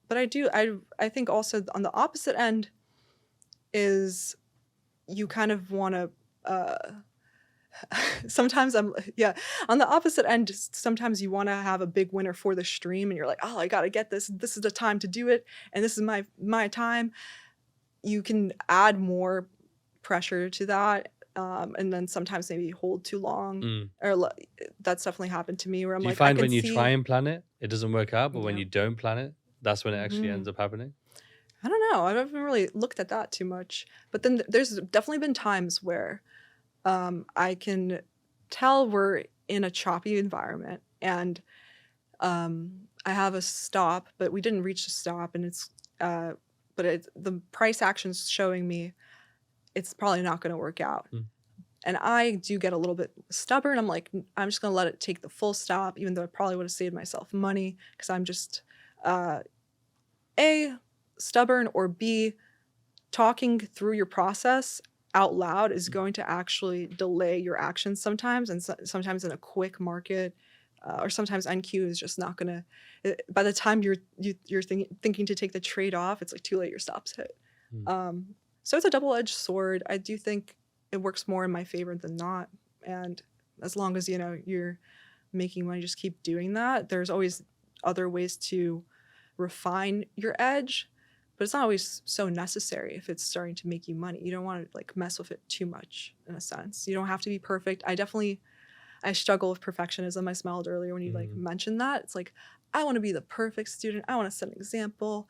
But I think also on the opposite end is you kind of want to. Sometimes on the opposite end, sometimes you want to have a big winner for the stream, and you're like, oh, I gotta get this. This is the time to do it, and this is my time. You can add more pressure to that, and then sometimes maybe hold too long. Or that's definitely happened to me where I'm like, you find when you try and plan it, it doesn't work out, but when you don't plan it, that's when it actually ends up happening? I don't know. I haven't really looked at that too much. But then there's definitely been times where I can tell we're in a choppy environment, and I have a stop, but we didn't reach the stop, and the price action's showing me it's probably not going to work out. And I do get a little bit stubborn. I'm like, I'm just going to let it take the full stop, even though I probably would have saved myself money because I'm just A, stubborn, or B, talking through your process out loud is going to actually delay your actions sometimes. And sometimes in a quick market, or sometimes NQ is just not going to, by the time you're thinking to take the trade off, it's like too late, your stop's hit. So it's a double-edged sword. I do think it works more in my favor than not. And as long as, you're making money, just keep doing that. There's always other ways to refine your edge, but it's not always so necessary if it's starting to make you money. You don't want to like mess with it too much in a sense. You don't have to be perfect. I struggle with perfectionism. I smiled earlier when you like mentioned that. It's like, I want to be the perfect student. I want to set an example.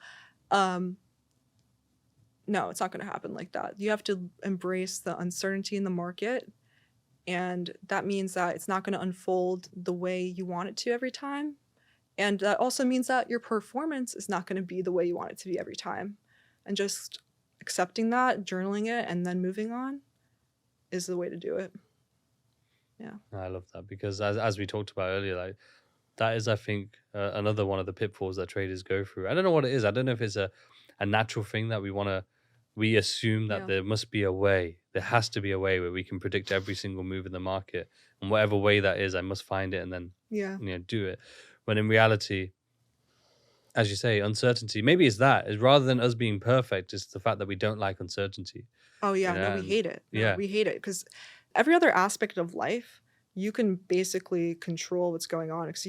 No, it's not going to happen like that. You have to embrace the uncertainty in the market. And that means that it's not going to unfold the way you want it to every time. And that also means that your performance is not going to be the way you want it to be every time. And just accepting that, journaling it, and then moving on is the way to do it. Yeah. I love that because as we talked about earlier, like that is, I think, another one of the pitfalls that traders go through. I don't know what it is. I don't know if it's a natural thing that we assume that there must be a way. There has to be a way where we can predict every single move in the market. And whatever way that is, I must find it and then do it. When in reality, as you say, uncertainty, maybe it's that. Is rather than us being perfect, it's the fact that we don't like uncertainty. Oh, yeah. No, we hate it. We hate it because every other aspect of life, you can basically control what's going on. Because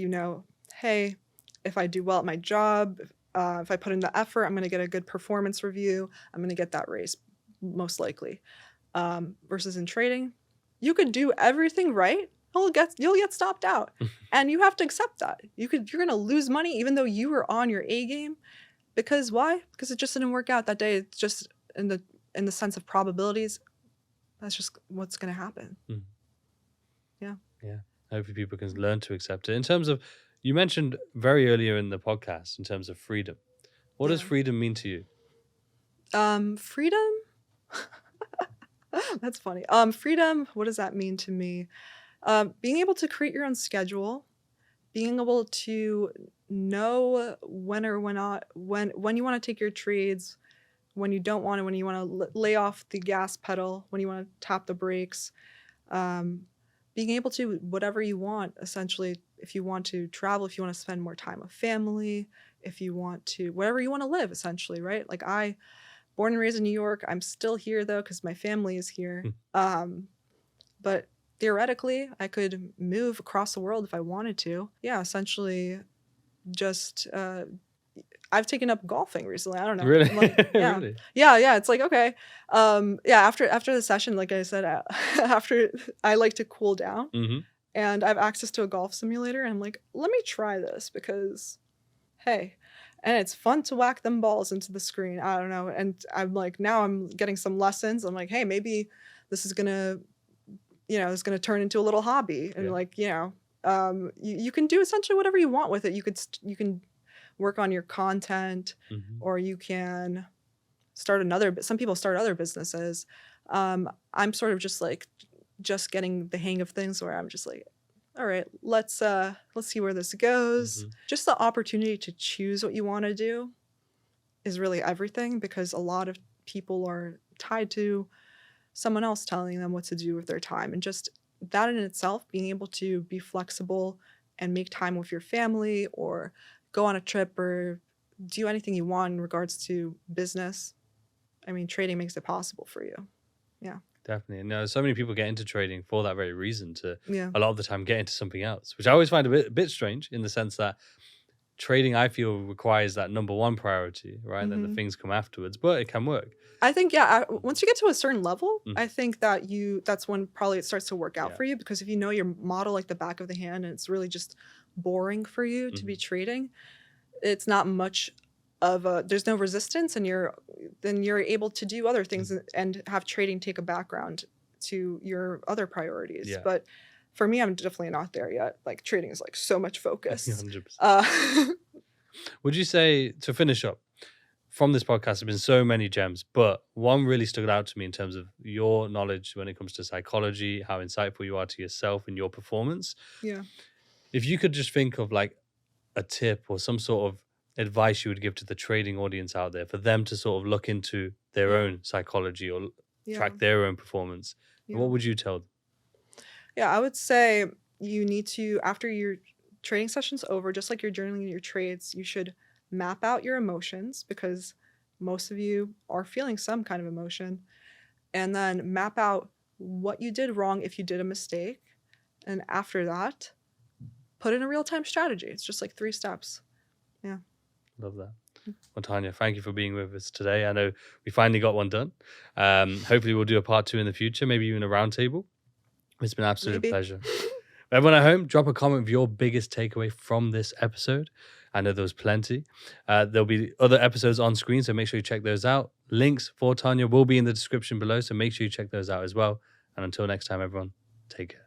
hey, if I do well at my job, if I put in the effort, I'm going to get a good performance review. I'm going to get that raise, most likely. Versus in trading, you could do everything right. You'll get stopped out. And you have to accept that. You're going to lose money even though you were on your A game. Because why? Because it just didn't work out that day. It's just in the sense of probabilities. That's just what's going to happen. Yeah. Hopefully people can learn to accept it. In terms of, you mentioned very earlier in the podcast in terms of freedom. What does freedom mean to you? Freedom. That's funny. Freedom. What does that mean to me? Being able to create your own schedule, being able to know when or when not when you want to take your trades, when you don't want to, when you want to lay off the gas pedal, when you want to tap the brakes. Being able to whatever you want, essentially, if you want to travel, if you want to spend more time with family, if you want to, wherever you want to live, essentially, right? Like born and raised in New York, I'm still here though because my family is here. But theoretically, I could move across the world if I wanted to. Yeah, essentially, just I've taken up golfing recently. I don't know. Really? Like, yeah. Really? Yeah. It's like, okay. Yeah, after the session, like I said, after I like to cool down Mm-hmm. and I have access to a golf simulator, and I'm like, let me try this because, hey, and it's fun to whack them balls into the screen. I don't know. And I'm like, now I'm getting some lessons. I'm like, hey, maybe this is gonna, it's gonna turn into a little hobby. And Yeah. like, you can do essentially whatever you want with it. You can work on your content, Mm-hmm. or you can start some people start other businesses. I'm sort of just getting the hang of things where I'm just like, all right, let's see where this goes. Mm-hmm. Just the opportunity to choose what you want to do is really everything, because a lot of people are tied to someone else telling them what to do with their time. And just that in itself, being able to be flexible and make time with your family or go on a trip or do anything you want in regards to business. I mean, trading makes it possible for you. Yeah. Definitely. No, so many people get into trading for that very reason, to Yeah. a lot of the time get into something else, which I always find a bit strange, in the sense that trading, I feel, requires that number one priority, right? And then the things come afterwards, but it can work. I think, yeah, once you get to a certain level, Mm. I think that that's when probably it starts to work out Yeah. for you, because if you know your model like the back of the hand and it's really just boring for you to be trading, it's not much of there's no resistance, and then you're able to do other things and have trading take a background to your other priorities. Yeah. But for me, I'm definitely not there yet. Like, trading is like so much focus. 100%. Would you say, to finish up, from this podcast, there's been so many gems, but one really stood out to me in terms of your knowledge when it comes to psychology, how insightful you are to yourself and your performance. Yeah. If you could just think of like a tip or some sort of advice you would give to the trading audience out there for them to sort of look into their own psychology or track their own performance, what would you tell them? Yeah, I would say you need to, after your trading session's over, just like you're journaling your trades, you should map out your emotions, because most of you are feeling some kind of emotion, and then map out what you did wrong if you did a mistake. And after that, put in a real-time strategy. It's just like 3 steps. Yeah. Love that. Well, Tanja, thank you for being with us today. I know we finally got one done. Hopefully we'll do a part 2 in the future, maybe even a roundtable. It's been an absolute pleasure. Everyone at home, drop a comment with your biggest takeaway from this episode. I know there was plenty. There'll be other episodes on screen, so make sure you check those out. Links for Tanja will be in the description below, so make sure you check those out as well. And until next time, everyone, take care.